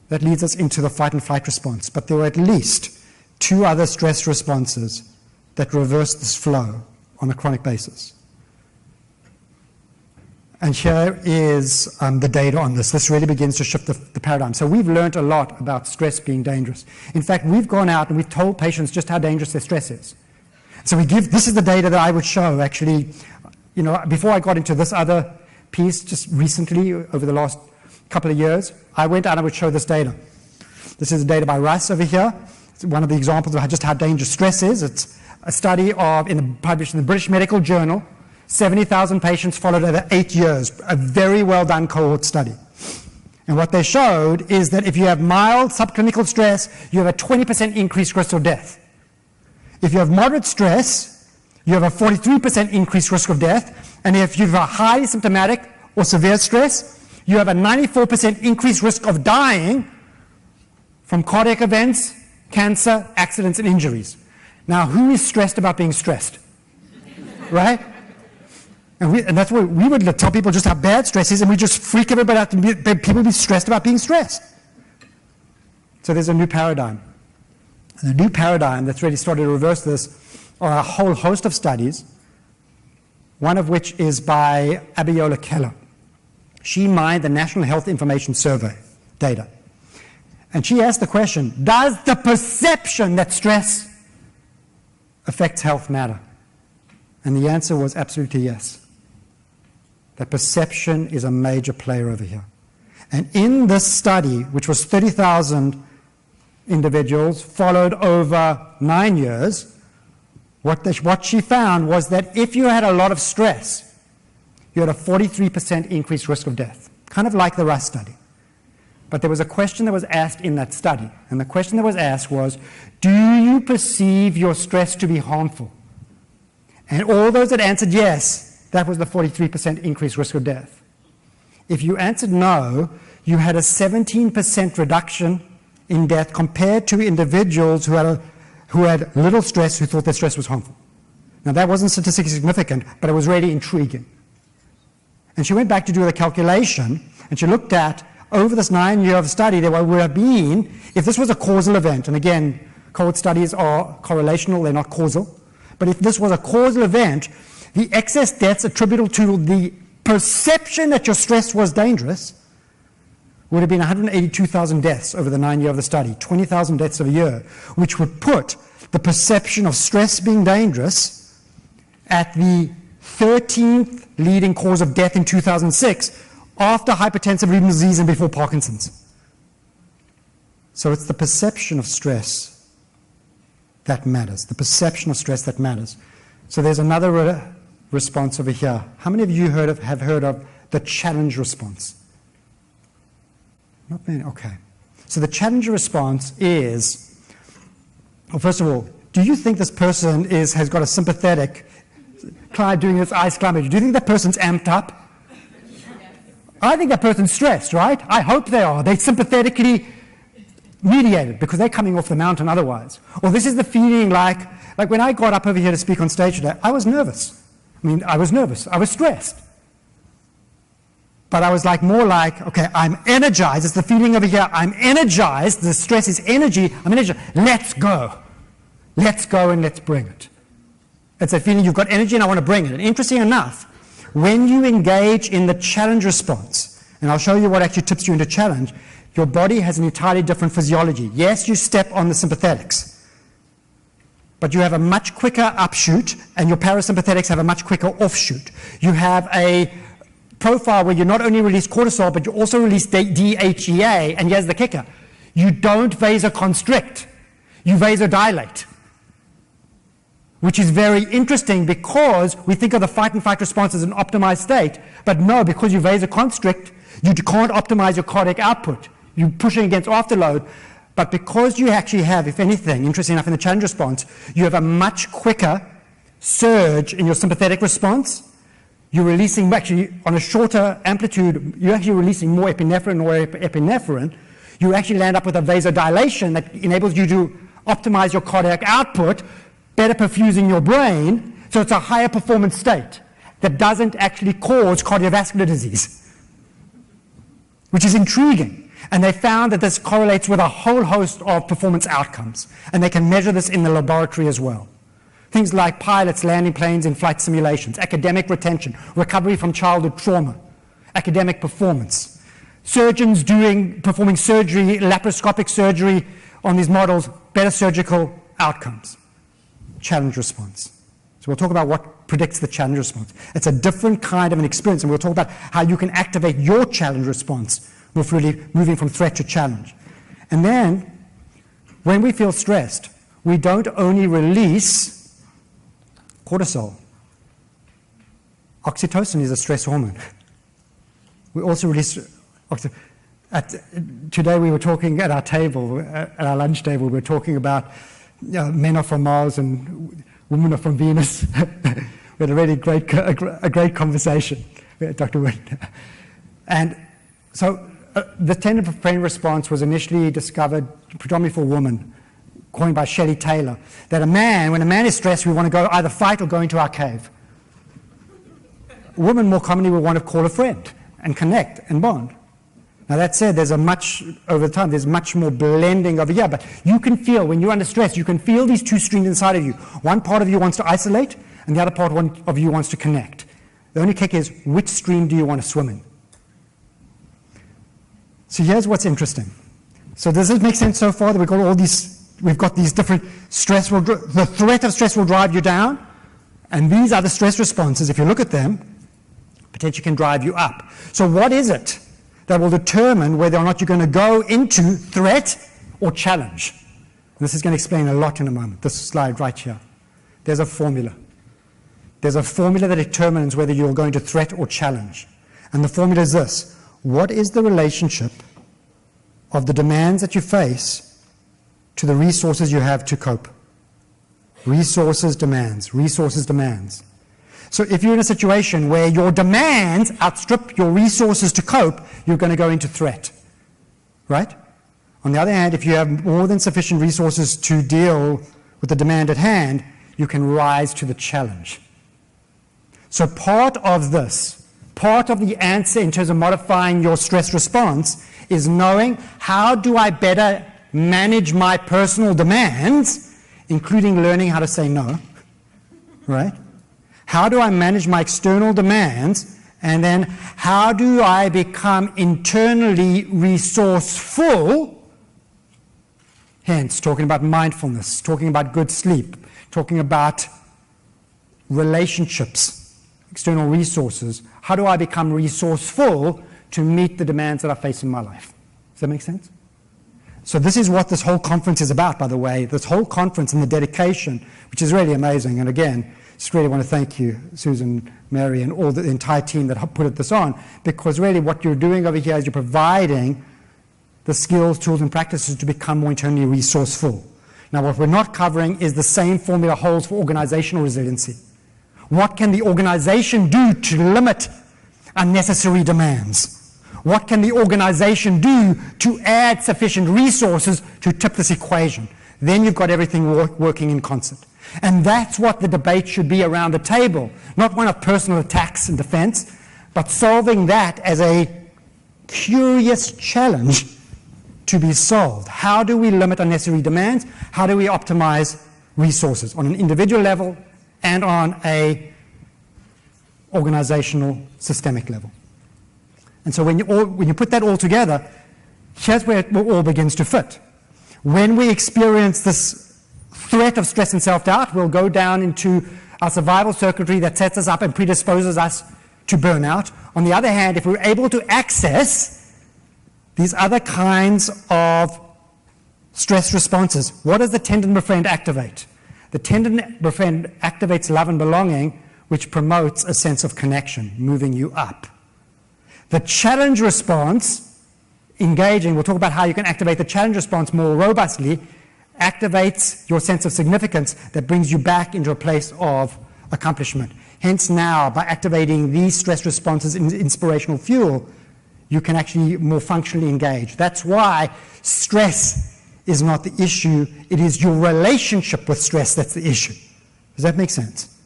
Speaker 1: That leads us into the fight and flight response. But there are at least 2 other stress responses that reverse this flow on a chronic basis. And here is the data on this. This really begins to shift the paradigm. So we've learned a lot about stress being dangerous. In fact, we've gone out and we've told patients just how dangerous their stress is. So this is the data that I would show, actually, before I got into this other piece, just recently, over the last couple of years, I went out and I would show this data. This is the data by Russ over here. It's one of the examples of just how dangerous stress is. It's a study published in the British Medical Journal. 70,000 patients followed over 8 years, a very well done cohort study. And what they showed is that if you have mild subclinical stress, you have a 20% increased risk of death. If you have moderate stress, you have a 43% increased risk of death. And if you have a highly symptomatic or severe stress, you have a 94% increased risk of dying from cardiac events, cancer, accidents, and injuries. Now, who is stressed about being stressed? Right? And that's what we would tell people just how bad stress is, and we just freak everybody out and people be stressed about being stressed. So there's a new paradigm. And the new paradigm that's really started to reverse this are a whole host of studies, one of which is by Abiola Keller. She mined the National Health Information Survey data. And she asked the question, does the perception that stress affects health matter? And the answer was absolutely yes. That perception is a major player over here. And in this study, which was 30,000 individuals followed over 9 years, what she found was that if you had a lot of stress, you had a 43% increased risk of death, kind of like the Russ study. But there was a question that was asked in that study, and the question that was asked was, do you perceive your stress to be harmful? And all those that answered yes, that was the 43% increased risk of death. If you answered no, you had a 17% reduction in death compared to individuals who had little stress, who thought their stress was harmful. Now, that wasn't statistically significant, but it was really intriguing. And she went back to do the calculation, and she looked at, over this 9-year study, there would have been, if this was a causal event, and again, cohort studies are correlational, they're not causal, but if this was a causal event, the excess deaths attributable to the perception that your stress was dangerous would have been 182,000 deaths over the 9 year of the study, 20,000 deaths a year, which would put the perception of stress being dangerous at the 13th leading cause of death in 2006 after hypertensive renal disease and before Parkinson's. So it's the perception of stress that matters, the perception of stress that matters. So there's another response over here. How many of you have heard of the challenge response? Not many, okay. So the challenge response is, well, first of all, do you think this person has got a sympathetic climb, doing this ice climbing? Do you think that person's amped up? I think that person's stressed, right? I hope they are. They're sympathetically mediated because they're coming off the mountain otherwise. Or this is the feeling like when I got up over here to speak on stage today, I was nervous. I was nervous. I was stressed. But I was more like, okay, I'm energized. It's the feeling over here. I'm energized. The stress is energy. I'm energized. Let's go. Let's go and let's bring it. It's a feeling you've got energy and I want to bring it. And interesting enough, when you engage in the challenge response, and I'll show you what actually tips you into challenge, your body has an entirely different physiology. Yes, you step on the sympathetics, but you have a much quicker upshoot, and your parasympathetics have a much quicker offshoot. You have a profile where you not only release cortisol, but you also release DHEA, and here's the kicker. You don't vasoconstrict, you vasodilate, which is very interesting because we think of the fight and flight response as an optimized state, but no, because you vasoconstrict, you can't optimize your cardiac output. You're pushing against afterload. But because you actually have, if anything, interesting enough in the challenge response, you have a much quicker surge in your sympathetic response. You're releasing, actually, on a shorter amplitude, you're actually releasing more epinephrine or epinephrine. You actually land up with a vasodilation that enables you to optimize your cardiac output, better perfusing your brain, so it's a higher performance state that doesn't actually cause cardiovascular disease, which is intriguing. And they found that this correlates with a whole host of performance outcomes, and they can measure this in the laboratory as well. Things like pilots landing planes in flight simulations, academic retention, recovery from childhood trauma, academic performance. Surgeons performing surgery, laparoscopic surgery on these models, better surgical outcomes. Challenge response. So we'll talk about what predicts the challenge response. It's a different kind of an experience, and we'll talk about how you can activate your challenge response, really moving from threat to challenge. And then, when we feel stressed, we don't only release cortisol. Oxytocin is a stress hormone. We also release today we were talking at our table, at our lunch table, we were talking about men are from Mars and women are from Venus. We had a really great conversation, Dr. Wood. And so the tendon brain response was initially discovered predominantly for women, coined by Shelley Taylor, that when a man is stressed, we want to go either fight or go into our cave. Women more commonly will want to call a friend and connect and bond. Now that said, over time, there's much more blending over here, but you can feel, when you're under stress, you can feel these two streams inside of you. One part of you wants to isolate, and the other part of you wants to connect. The only kick is, which stream do you want to swim in? So here's what's interesting. So does it make sense so far that we've got these different stress, the threat of stress will drive you down, and these are the stress responses, if you look at them, potentially can drive you up. So what is it that will determine whether or not you're going to go into threat or challenge? And this is going to explain a lot in a moment, this slide right here. There's a formula. There's a formula that determines whether you're going to threat or challenge. And the formula is this. What is the relationship of the demands that you face to the resources you have to cope? Resources, demands. So if you're in a situation where your demands outstrip your resources to cope, you're going to go into threat, right? On the other hand, if you have more than sufficient resources to deal with the demand at hand, you can rise to the challenge. So part of the answer in terms of modifying your stress response is knowing how do I better manage my personal demands, including learning how to say no, right? How do I manage my external demands, and then how do I become internally resourceful, hence talking about mindfulness, talking about good sleep, talking about relationships, external resources. How do I become resourceful to meet the demands that I face in my life? Does that make sense? So this is what this whole conference is about, by the way, this whole conference and the dedication, which is really amazing. And again, just really want to thank you, Susan, Mary, and all the entire team that put this on, because really what you're doing over here is you're providing the skills, tools, and practices to become more internally resourceful. Now, what we're not covering is the same formula holds for organizational resiliency. What can the organization do to limit unnecessary demands? What can the organization do to add sufficient resources to tip this equation? Then you've got everything working in concert. And that's what the debate should be around the table, not one of personal attacks and defense, but solving that as a curious challenge to be solved. How do we limit unnecessary demands? How do we optimize resources on an individual level and on a organizational, systemic level? And so when you put that all together, here's where it all begins to fit. When we experience this threat of stress and self-doubt, we'll go down into our survival circuitry that sets us up and predisposes us to burnout. On the other hand, if we're able to access these other kinds of stress responses, what does the tendon befriend activate? The tendon befriend activates love and belonging, which promotes a sense of connection, moving you up. The challenge response engaging, we'll talk about how you can activate the challenge response more robustly, activates your sense of significance that brings you back into a place of accomplishment. Hence now, by activating these stress responses in inspirational fuel, you can actually more functionally engage. That's why stress is not the issue. It is your relationship with stress that's the issue. Does that make sense?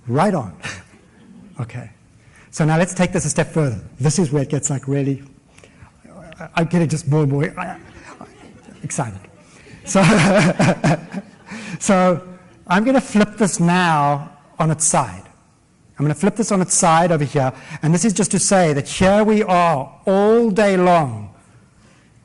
Speaker 1: Right on. Okay. So now let's take this a step further. This is where it gets like really, I'm getting just more and more excited. So, so I'm going to flip this now on its side. I'm going to flip this on its side over here, and this is just to say that here we are all day long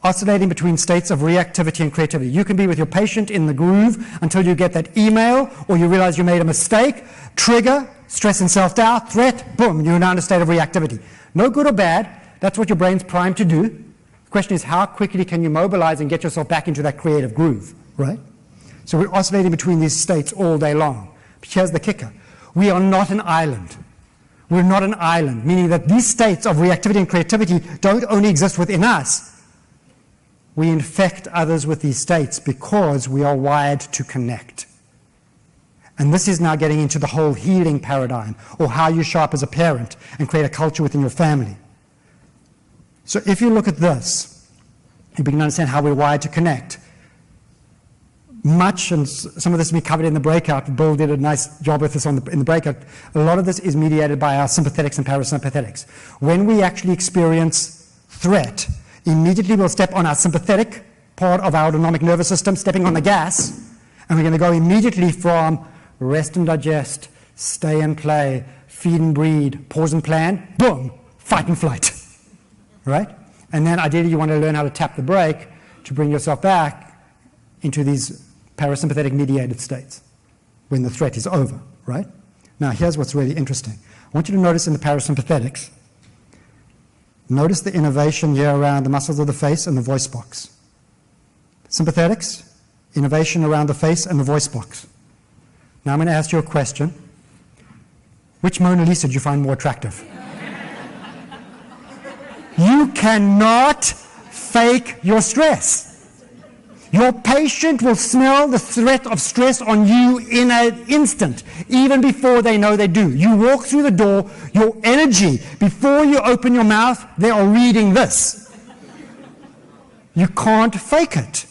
Speaker 1: oscillating between states of reactivity and creativity. You can be with your patient in the groove until you get that email or you realize you made a mistake, trigger, stress and self-doubt, threat, boom, you're now in a state of reactivity. No good or bad, that's what your brain's primed to do. The question is how quickly can you mobilize and get yourself back into that creative groove, right? So we're oscillating between these states all day long. But here's the kicker. We are not an island. We're not an island, meaning that these states of reactivity and creativity don't only exist within us. We infect others with these states because we are wired to connect. And this is now getting into the whole healing paradigm, or how you show up as a parent and create a culture within your family. So if you look at this, you begin to understand how we're wired to connect. Much, and some of this will be covered in the breakout, Bill did a nice job with this in the breakout, a lot of this is mediated by our sympathetics and parasympathetics. When we actually experience threat, immediately we'll step on our sympathetic part of our autonomic nervous system, stepping on the gas, and we're going to go immediately from rest and digest, stay and play, feed and breed, pause and plan, boom, fight and flight, right? And then ideally you want to learn how to tap the brake to bring yourself back into these parasympathetic mediated states when the threat is over, right? Now here's what's really interesting. I want you to notice in the parasympathetics, notice the innervation here around the muscles of the face and the voice box. Sympathetics, innervation around the face and the voice box. Now I'm going to ask you a question. Which Mona Lisa do you find more attractive? You cannot fake your stress. Your patient will smell the threat of stress on you in an instant, even before they know they do. You walk through the door, your energy, before you open your mouth, they are reading this. You can't fake it.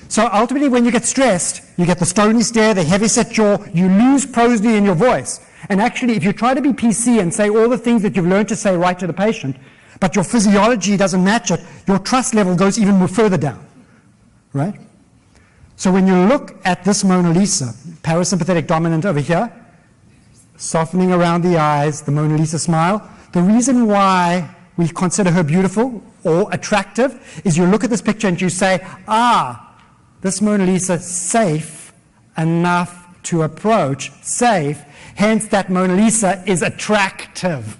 Speaker 1: So ultimately, when you get stressed, you get the stony stare, the heavy-set jaw, you lose prosody in your voice. And actually, if you try to be PC and say all the things that you've learned to say right to the patient, but your physiology doesn't match it, your trust level goes even more further down. Right? So when you look at this Mona Lisa, parasympathetic dominant over here, softening around the eyes, the Mona Lisa smile, the reason why we consider her beautiful or attractive is you look at this picture and you say, this Mona Lisa safe enough to approach, safe, hence that Mona Lisa is attractive,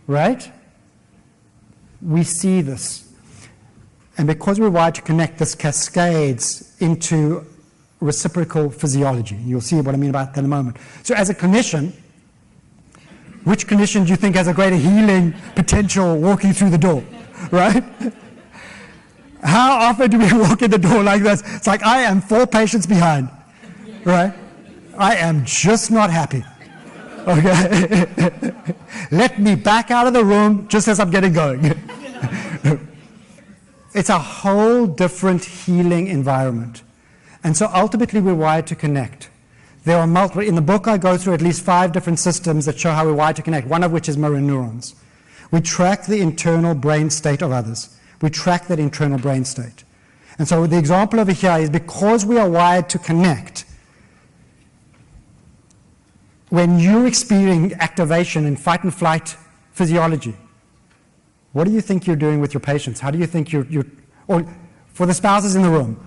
Speaker 1: right? We see this. And because we're wired to connect, this cascades into reciprocal physiology. You'll see what I mean about that in a moment. So as a clinician, which clinician do you think has a greater healing potential walking through the door, right? How often do we walk in the door like this? It's like, I am 4 patients behind, right? I am just not happy, okay? Let me back out of the room just as I'm getting going. It's a whole different healing environment. And so ultimately we're wired to connect. There are multiple, in the book I go through at least 5 different systems that show how we're wired to connect, one of which is mirror neurons. We track the internal brain state of others. We track that internal brain state. And so the example over here is because we are wired to connect, when you're experiencing activation in fight and flight physiology, what do you think you're doing with your patients? How do you think or for the spouses in the room,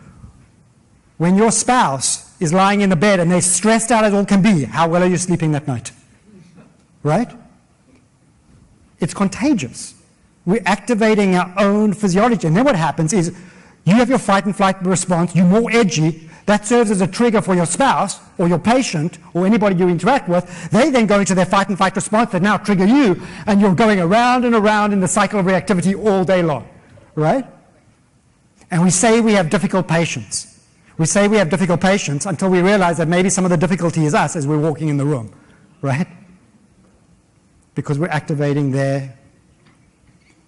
Speaker 1: when your spouse is lying in the bed and they're stressed out as all can be, how well are you sleeping that night? Right? It's contagious. We're activating our own physiology. And then what happens is you have your fight and flight response, you're more edgy, that serves as a trigger for your spouse or your patient or anybody you interact with. They then go into their fight and flight response that now trigger you, and you're going around and around in the cycle of reactivity all day long, right? And we say we have difficult patients. We say we have difficult patients until we realize that maybe some of the difficulty is us as we're walking in the room, right? Because we're activating their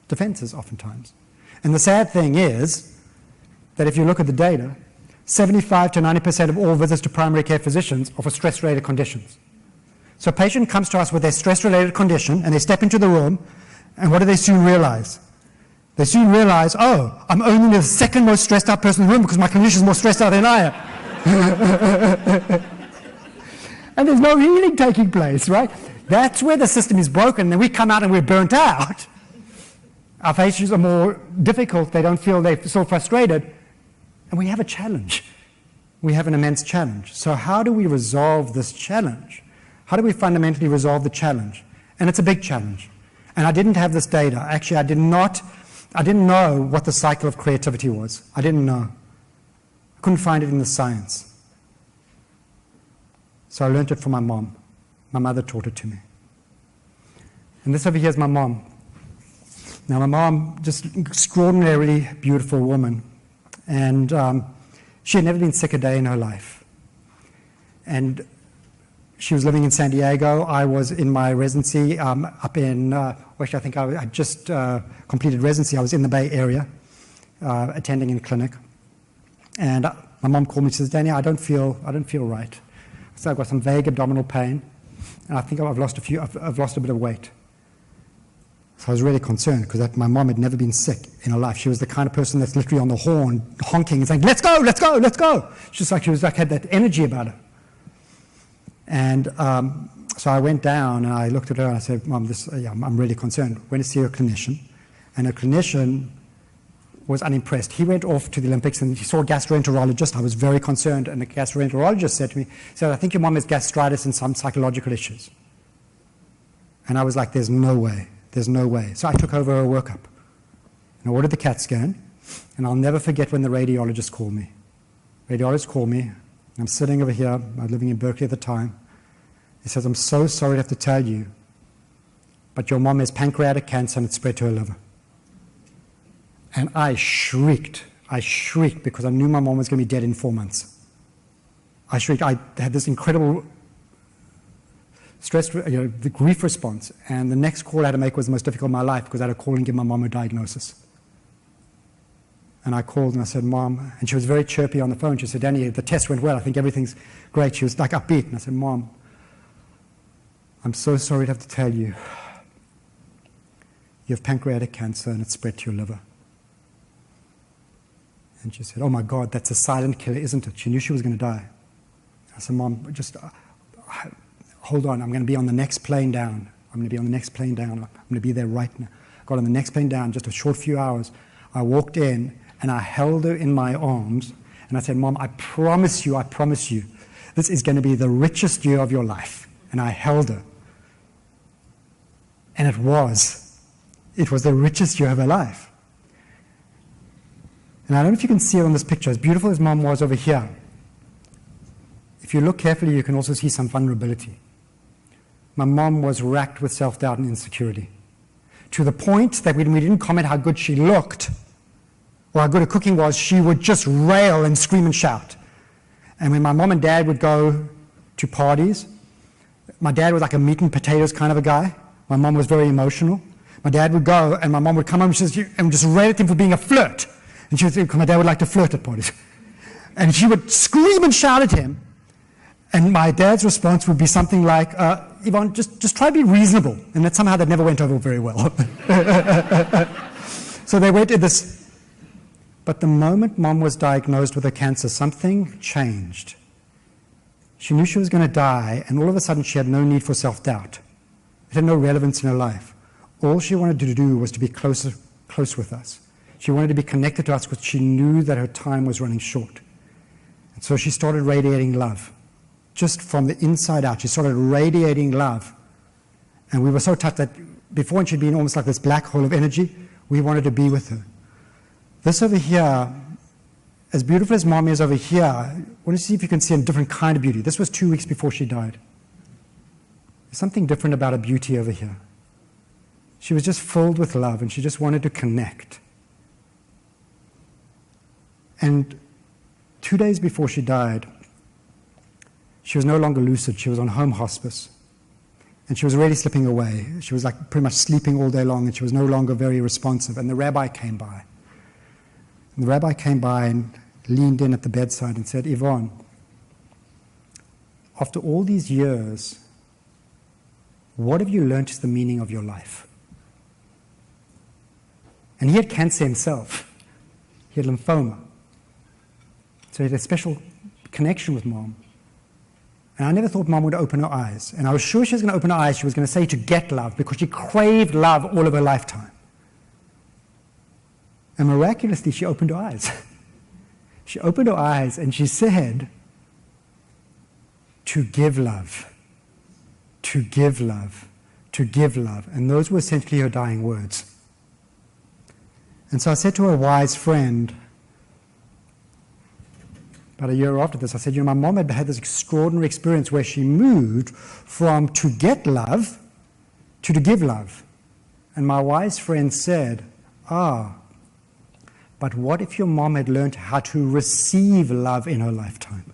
Speaker 1: defenses oftentimes. And the sad thing is that if you look at the data, 75 to 90% of all visits to primary care physicians are for stress-related conditions. So a patient comes to us with their stress-related condition, and they step into the room, and what do they soon realize? They soon realize, oh, I'm only the second most stressed out person in the room because my clinician is more stressed out than I am. And there's no healing taking place, right? That's where the system is broken, and then we come out and we're burnt out. Our patients are more difficult, they don't feel, they're so frustrated, and we have a challenge. We have an immense challenge. So how do we resolve this challenge? How do we fundamentally resolve the challenge? And it's a big challenge. And I didn't have this data. Actually, I didn't know what the cycle of creativity was. I didn't know. I couldn't find it in the science. So I learned it from my mom. My mother taught it to me. And this over here is my mom. Now, my mom, just an extraordinarily beautiful woman. And she had never been sick a day in her life. And she was living in San Diego. I was in my residency up in, actually I think I just completed residency. I was in the Bay Area, attending in a clinic. And my mom called me and says, Danny, I don't feel right. So I've got some vague abdominal pain. And I think I've lost a bit of weight. So I was really concerned because my mom had never been sick in her life. She was the kind of person that's literally on the horn, honking and saying, let's go, let's go, let's go. She had that energy about her. And so I went down and I looked at her and I said, Mom, I'm really concerned. Went to see her clinician. And her clinician was unimpressed. He went off to the Olympics and he saw a gastroenterologist. I was very concerned. And the gastroenterologist said to me, I think your mom has gastritis and some psychological issues. And I was like, there's no way. There's no way. So I took over her workup. And I ordered the CAT scan. And I'll never forget when the radiologist called me. Radiologist called me. I'm sitting over here. I was living in Berkeley at the time. He says, I'm so sorry to have to tell you, but your mom has pancreatic cancer and it's spread to her liver. And I shrieked. I shrieked because I knew my mom was going to be dead in 4 months. I shrieked. I had this incredible stress, the grief response. And the next call I had to make was the most difficult of my life because I had to call and give my mom a diagnosis. And I called and I said, Mom, and she was very chirpy on the phone. She said, Danny, the test went well. I think everything's great. She was like upbeat. And I said, Mom, I'm so sorry to have to tell you, you have pancreatic cancer and it's spread to your liver. And she said, oh my God, that's a silent killer, isn't it? She knew she was going to die. I said, Mom, just hold on. I'm going to be on the next plane down. I'm going to be on the next plane down. I'm going to be there right now. Got on the next plane down, just a short few hours. I walked in and I held her in my arms and I said, Mom, I promise you, this is going to be the richest year of your life. And I held her. And it was the richest year of her life. And I don't know if you can see it on this picture, as beautiful as Mom was over here. If you look carefully, you can also see some vulnerability. My mom was racked with self-doubt and insecurity, to the point that when we didn't comment how good she looked, or how good her cooking was, she would just rail and scream and shout. And when my mom and dad would go to parties, my dad was like a meat and potatoes kind of a guy. My mom was very emotional. My dad would go, and my mom would come home and just rail at him for being a flirt. And she would say, my dad would like to flirt at parties. And she would scream and shout at him. And my dad's response would be something like, Yvonne, just try to be reasonable. And that somehow that never went over very well. So they went in this. But the moment Mom was diagnosed with a cancer, something changed. She knew she was going to die, and all of a sudden she had no need for self-doubt. It had no relevance in her life. All she wanted to do was to be close with us. She wanted to be connected to us because she knew that her time was running short. And so she started radiating love. Just from the inside out, she started radiating love. And we were so touched that before, when she'd been almost like this black hole of energy, we wanted to be with her. This over here, as beautiful as Mom is over here, I want to see if you can see a different kind of beauty. This was 2 weeks before she died. There's something different about her beauty over here. She was just filled with love, and she just wanted to connect. And 2 days before she died, she was no longer lucid. She was on home hospice. And she was really slipping away. She was like pretty much sleeping all day long, and she was no longer very responsive. And the rabbi came by. And the rabbi came by and leaned in at the bedside and said, Yvonne, after all these years, what have you learnt is the meaning of your life? And he had cancer himself. He had lymphoma. So he had a special connection with Mom. And I never thought Mom would open her eyes. And I was sure she was going to open her eyes. She was going to say to get love, because she craved love all of her lifetime. And miraculously, she opened her eyes. She opened her eyes and she said, to give love, to give love, to give love. And those were essentially her dying words. And so I said to a wise friend, about a year after this, I said, my mom had this extraordinary experience where she moved from to get love to give love. And my wise friend said, but what if your mom had learned how to receive love in her lifetime?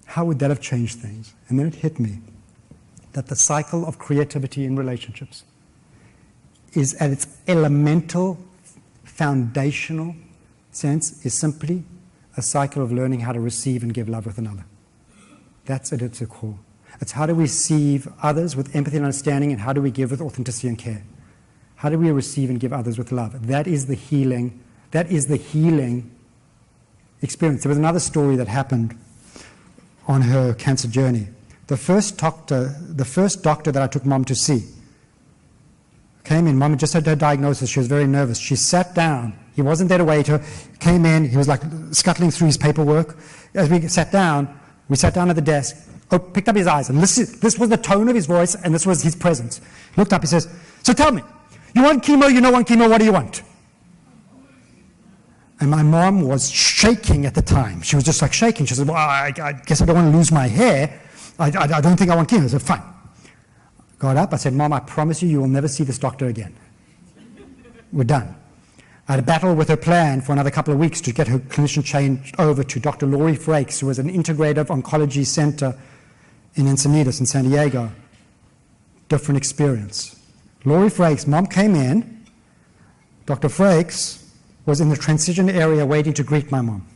Speaker 1: How would that have changed things? And then it hit me that the cycle of creativity in relationships is at its elemental, foundational sense, is simply a cycle of learning how to receive and give love with another. That's at its core. It's how do we receive others with empathy and understanding, and how do we give with authenticity and care? How do we receive and give others with love? That is the healing. That is the healing experience. There was another story that happened on her cancer journey. The first doctor that I took Mom to see came in. Mom had just had her diagnosis. She was very nervous. She sat down. He wasn't there to wait her. Came in. He was like scuttling through his paperwork. As we sat down at the desk, picked up his eyes, and this was the tone of his voice, and this was his presence. He looked up, he says, so tell me, you want chemo, you don't want chemo, what do you want? And my mom was shaking at the time. She was just like shaking. She said, well, I guess I don't want to lose my hair. I don't think I want chemo. I said, fine. Got up, I said, Mom, I promise you will never see this doctor again. We're done. I had a battle with her plan for another couple of weeks to get her clinician changed over to Dr. Laurie Frakes, who was an integrative oncology center in Encinitas in San Diego. Different experience. Laurie Frakes, Mom came in. Dr. Frakes was in the transition area waiting to greet my mom.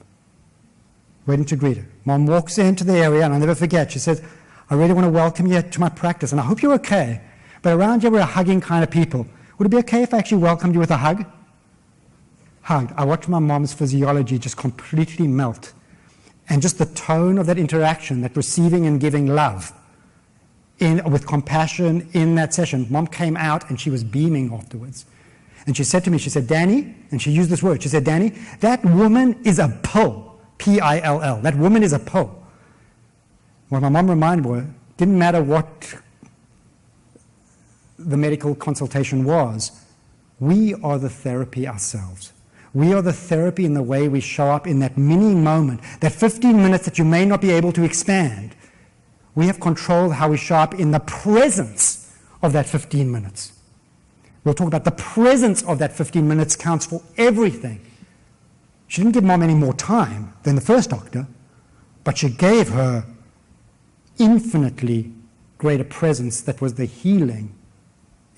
Speaker 1: Waiting to greet her. Mom walks into the area, and I'll never forget, she says, I really want to welcome you to my practice, and I hope you're okay. But around here, we're a hugging kind of people. Would it be okay if I actually welcomed you with a hug? Hugged. I watched my mom's physiology just completely melt. And just the tone of that interaction, that receiving and giving love with compassion in that session. Mom came out and she was beaming afterwards. And she said to me, she said, Danny, and she used this word, she said, Danny, that woman is a pill, P-I-L-L. That woman is a pill. What my mom reminded me, didn't matter what the medical consultation was, we are the therapy ourselves. We are the therapy in the way we show up in that mini moment, that 15 minutes that you may not be able to expand. We have control how we show up in the presence of that 15 minutes. We'll talk about the presence of that 15 minutes counts for everything. She didn't give Mom any more time than the first doctor, but she gave her infinitely greater presence that was the healing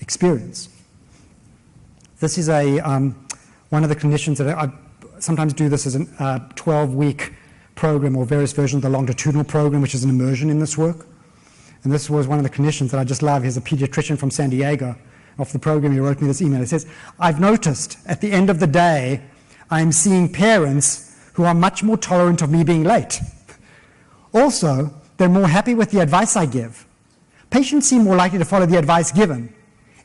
Speaker 1: experience. This is one of the conditions that I sometimes do this as a 12-week program or various versions of the longitudinal program, which is an immersion in this work. And this was one of the conditions that I just love. Here's a pediatrician from San Diego. Off the program, he wrote me this email. It says, I've noticed at the end of the day, I'm seeing parents who are much more tolerant of me being late. Also, they're more happy with the advice I give. Patients seem more likely to follow the advice given.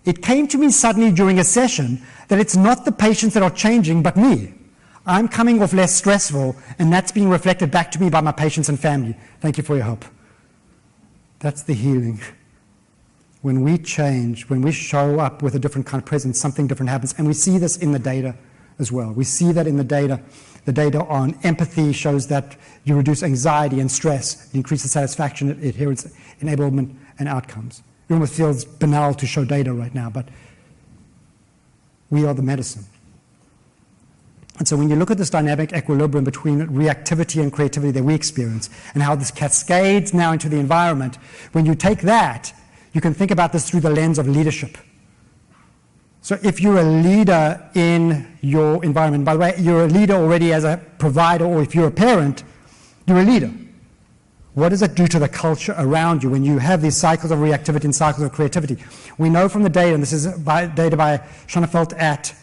Speaker 1: It came to me suddenly during a session that it's not the patients that are changing, but me. I'm coming off less stressful, and that's being reflected back to me by my patients and family. Thank you for your help. That's the healing. When we change, when we show up with a different kind of presence, something different happens. And we see this in the data as well. We see that in the data. The data on empathy shows that you reduce anxiety and stress, it increases satisfaction, adherence, enablement, and outcomes. It almost feels banal to show data right now, but we are the medicine. And so when you look at this dynamic equilibrium between reactivity and creativity that we experience and how this cascades now into the environment, when you take that, you can think about this through the lens of leadership. So if you're a leader in your environment, by the way, you're a leader already as a provider, or if you're a parent, you're a leader. What does it do to the culture around you when you have these cycles of reactivity and cycles of creativity? We know from the data, and this is data by Schonefeld at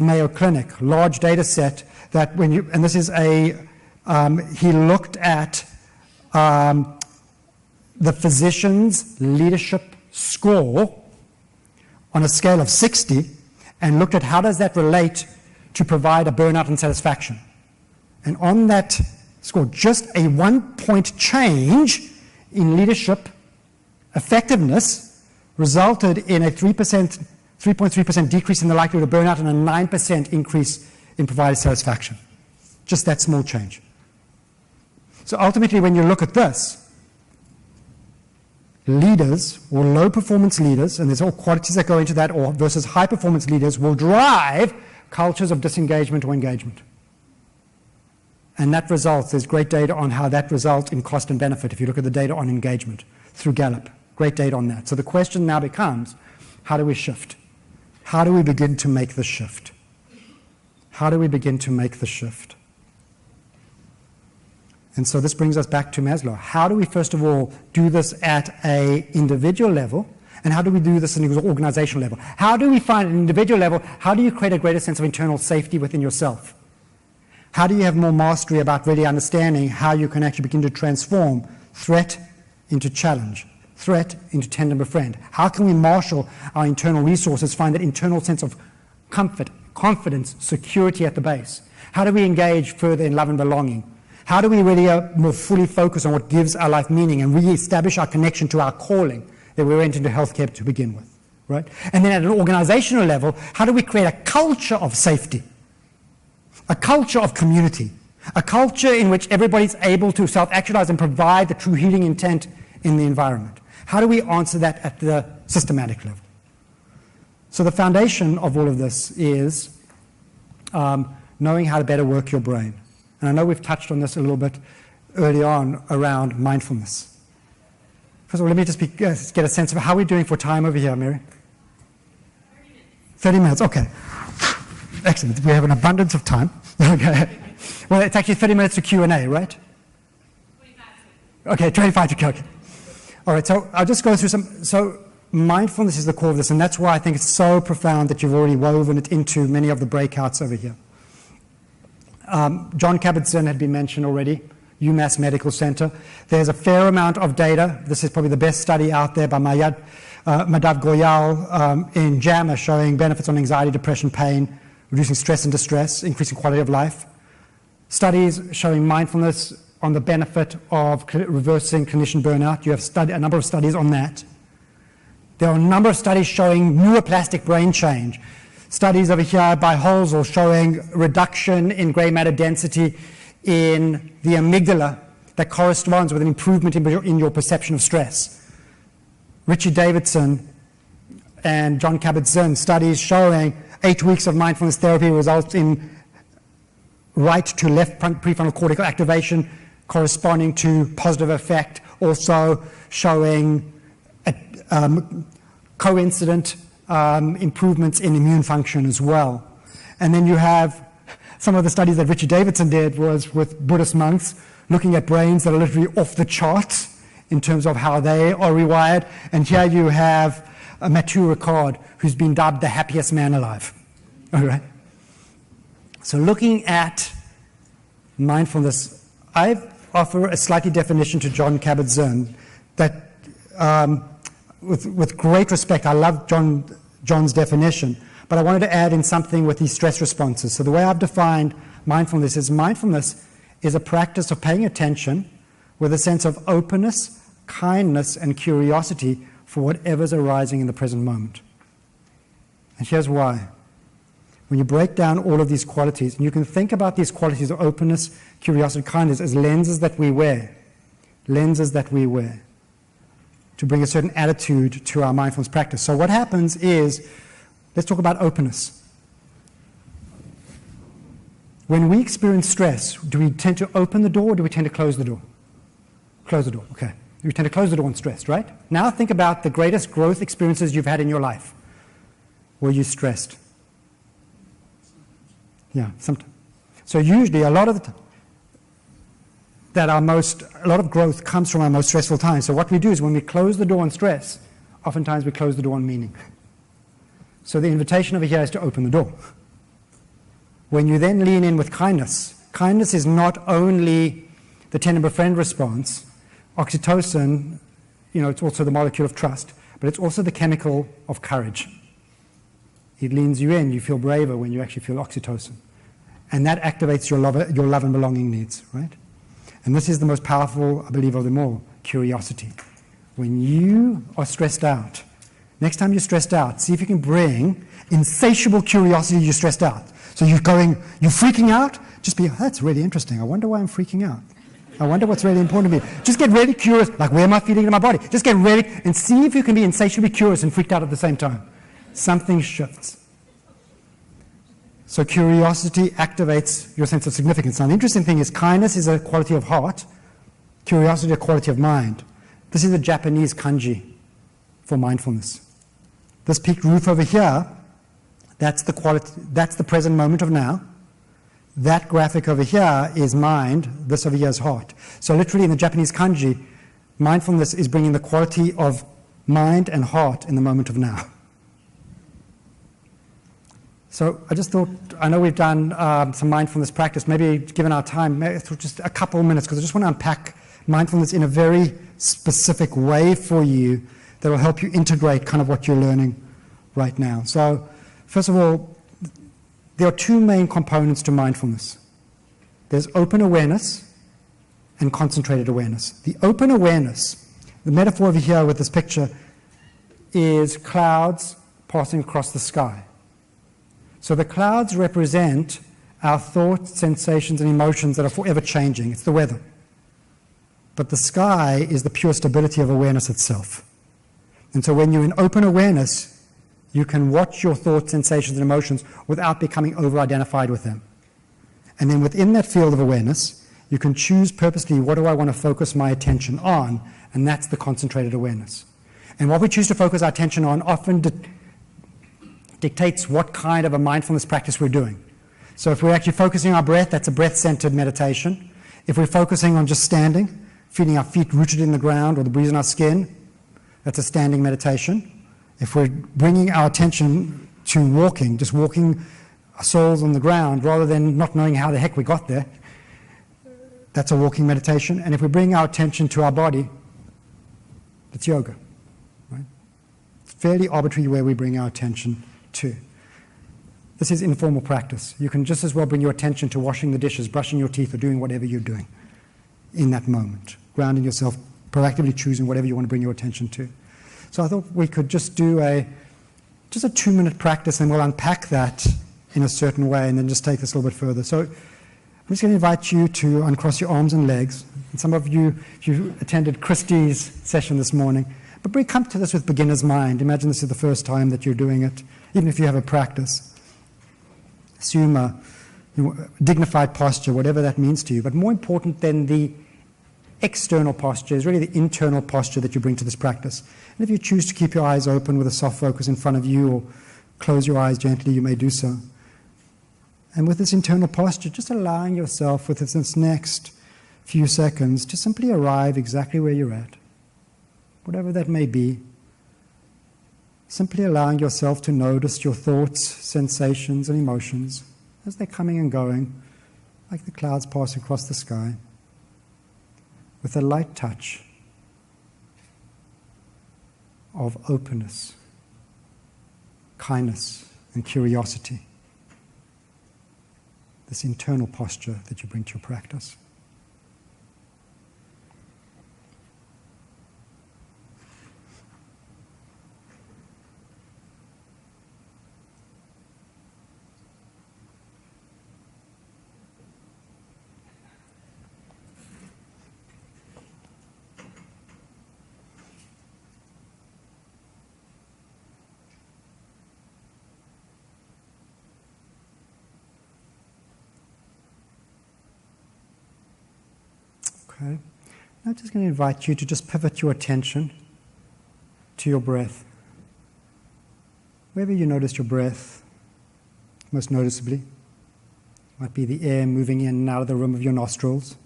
Speaker 1: Mayo Clinic, large data set, that when you, and this is he looked at the physician's leadership score on a scale of 60 and looked at how does that relate to provider burnout and satisfaction. And on that score, just a 1-point change in leadership effectiveness resulted in a 3.3% decrease in the likelihood of burnout and a 9% increase in provider satisfaction. Just that small change. So ultimately, when you look at this, leaders or low performance leaders, and there's all qualities that go into that, or versus high performance leaders, will drive cultures of disengagement or engagement. And that results, there's great data on how that results in cost and benefit if you look at the data on engagement through Gallup. Great data on that. So the question now becomes, how do we shift? How do we begin to make the shift? How do we begin to make the shift? And so this brings us back to Maslow. How do we, first of all, do this at an individual level? And how do we do this at an organizational level? How do we find at an individual level, how do you create a greater sense of internal safety within yourself? How do you have more mastery about really understanding how you can actually begin to transform threat into challenge, threat into tender befriend? How can we marshal our internal resources, find that internal sense of comfort, confidence, security at the base? How do we engage further in love and belonging? How do we really more fully focus on what gives our life meaning and re-establish our connection to our calling that we went into healthcare to begin with, right? And then at an organizational level, how do we create a culture of safety, a culture of community, a culture in which everybody's able to self-actualize and provide the true healing intent in the environment? How do we answer that at the systematic level? So the foundation of all of this is knowing how to better work your brain. And I know we've touched on this a little bit early on around mindfulness. First of all, let me just get a sense of how we're doing for time over here, Mary. 30 minutes, okay. Excellent, we have an abundance of time. Okay. Well, it's actually 30 minutes to Q&A, right?
Speaker 3: 25.
Speaker 1: Okay, 25 to Q&A. Okay. All right, so I'll just go through some. So mindfulness is the core of this, and that's why I think it's so profound that you've already woven it into many of the breakouts over here. John Kabat-Zinn had been mentioned already, UMass Medical Center. There's a fair amount of data. This is probably the best study out there by Madav Goyal in JAMA showing benefits on anxiety, depression, pain, reducing stress and distress, increasing quality of life. Studies showing mindfulness on the benefit of reversing clinician burnout. You have a number of studies on that. There are a number of studies showing neuroplastic brain change. Studies over here by Holzel showing reduction in gray matter density in the amygdala that corresponds with an improvement in your perception of stress. Richie Davidson and John Kabat-Zinn studies showing 8 weeks of mindfulness therapy results in right to left prefrontal cortical activation corresponding to positive effect, also showing coincident improvements in immune function as well. And then you have some of the studies that Richard Davidson did was with Buddhist monks looking at brains that are literally off the charts in terms of how they are rewired. And here you have Mathieu Ricard, who's been dubbed the happiest man alive. All right. So looking at mindfulness, I offer a slightly definition to John Kabat-Zinn that with great respect, I love John's definition, but I wanted to add in something with these stress responses. So the way I've defined mindfulness is a practice of paying attention with a sense of openness, kindness, and curiosity for whatever's arising in the present moment. And here's why. When you break down all of these qualities, and you can think about these qualities of openness, curiosity, kindness as lenses that we wear to bring a certain attitude to our mindfulness practice. So what happens is, let's talk about openness. When we experience stress, do we tend to open the door or do we tend to close the door? Close the door, okay. We tend to close the door when stressed, right? Now think about the greatest growth experiences you've had in your life. Were you stressed? Yeah, sometimes. So usually a lot of growth comes from our most stressful times. So what we do is when we close the door on stress, oftentimes we close the door on meaning. So the invitation over here is to open the door. When you then lean in with kindness, kindness is not only the tend-and-befriend response. Oxytocin, it's also the molecule of trust, but it's also the chemical of courage. It leans you in. You feel braver when you actually feel oxytocin. And that activates your love and belonging needs, right? And this is the most powerful, I believe, of them all, curiosity. When you are stressed out, next time you're stressed out, see if you can bring insatiable curiosity to you're stressed out. So you're freaking out, just be, that's really interesting. I wonder why I'm freaking out. I wonder what's really important to me. Just get really curious, like where am I feeling in my body? Just get really, and see if you can be insatiably curious and freaked out at the same time. Something shifts. So curiosity activates your sense of significance. Now the interesting thing is kindness is a quality of heart, curiosity a quality of mind. This is a Japanese kanji for mindfulness. This peaked roof over here, that's the present moment of now. That graphic over here is mind, this over here is heart. So literally in the Japanese kanji, mindfulness is bringing the quality of mind and heart in the moment of now. So I just thought, I know we've done some mindfulness practice, maybe given our time, maybe just a couple of minutes, because I just want to unpack mindfulness in a very specific way for you that will help you integrate kind of what you're learning right now. So first of all, there are two main components to mindfulness. There's open awareness and concentrated awareness. The open awareness, the metaphor over here with this picture, is clouds passing across the sky. So the clouds represent our thoughts, sensations, and emotions that are forever changing. It's the weather. But the sky is the pure stability of awareness itself. And so when you're in open awareness, you can watch your thoughts, sensations, and emotions without becoming over-identified with them. And then within that field of awareness, you can choose purposely, what do I want to focus my attention on? And that's the concentrated awareness. And what we choose to focus our attention on often dictates what kind of a mindfulness practice we're doing. So if we're actually focusing on our breath, that's a breath-centered meditation. If we're focusing on just standing, feeling our feet rooted in the ground or the breeze on our skin, that's a standing meditation. If we're bringing our attention to walking, just walking our soles on the ground rather than not knowing how the heck we got there, that's a walking meditation. And if we bring our attention to our body, it's yoga. Right? It's fairly arbitrary where we bring our attention to. This is informal practice. You can just as well bring your attention to washing the dishes, brushing your teeth, or doing whatever you're doing in that moment, grounding yourself, proactively choosing whatever you want to bring your attention to. So I thought we could just do a 2-minute practice, and we'll unpack that in a certain way and then just take this a little bit further. So I'm just going to invite you to uncross your arms and legs. And some of you, if you attended Christie's session this morning, but come to this with beginner's mind. Imagine this is the first time that you're doing it, even if you have a practice. Assume a dignified posture, whatever that means to you. But more important than the external posture is really the internal posture that you bring to this practice. And if you choose to keep your eyes open with a soft focus in front of you, or close your eyes gently, you may do so. And with this internal posture, just allowing yourself with this next few seconds to simply arrive exactly where you're at, whatever that may be. Simply allowing yourself to notice your thoughts, sensations, and emotions as they're coming and going, like the clouds passing across the sky, with a light touch of openness, kindness, and curiosity. This internal posture that you bring to your practice. Okay. Now I'm just going to invite you to just pivot your attention to your breath. Wherever you notice your breath, most noticeably, might be the air moving in and out of the rim of your nostrils,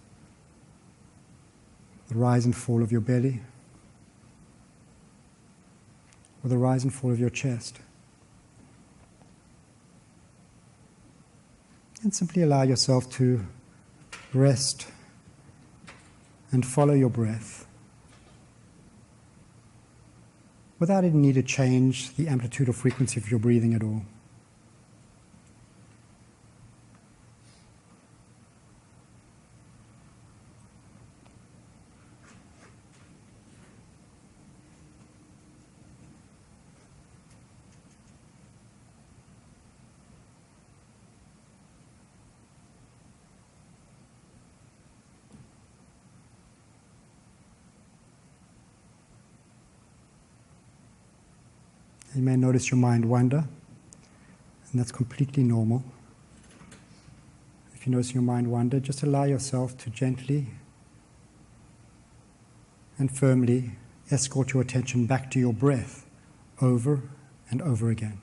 Speaker 1: the rise and fall of your belly, or the rise and fall of your chest. And simply allow yourself to rest and follow your breath without any need to change the amplitude or frequency of your breathing at all. You may notice your mind wander, and that's completely normal. If you notice your mind wander, just allow yourself to gently and firmly escort your attention back to your breath over and over again.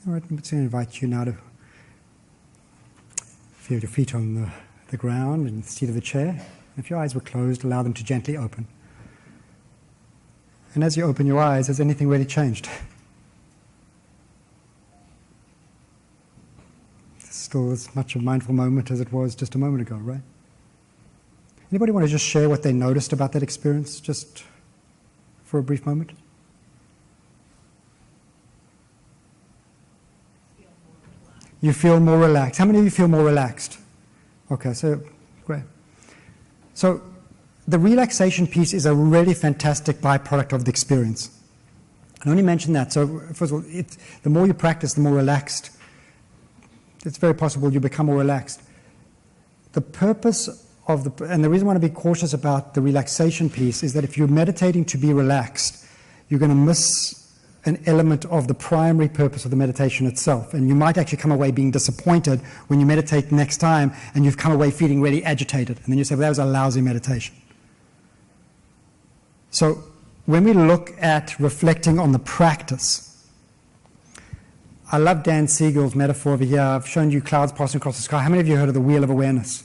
Speaker 1: All right, I'm just going to invite you now to feel your feet on the ground and the seat of the chair. If your eyes were closed, allow them to gently open. And as you open your eyes, has anything really changed? It's still as much a mindful moment as it was just a moment ago, right? Anybody want to just share what they noticed about that experience, just for a brief moment? You feel more relaxed. How many of you feel more relaxed? Okay, so great. So the relaxation piece is a really fantastic byproduct of the experience. I only mention that. So first of all, the more you practice, the more relaxed. It's very possible you become more relaxed. The purpose of and the reason I want to be cautious about the relaxation piece is that if you're meditating to be relaxed, you're going to miss an element of the primary purpose of the meditation itself. And you might actually come away being disappointed when you meditate next time and you've come away feeling really agitated. And then you say, well, that was a lousy meditation. So when we look at reflecting on the practice, I love Dan Siegel's metaphor over here. I've shown you clouds passing across the sky. How many of you heard of the wheel of awareness?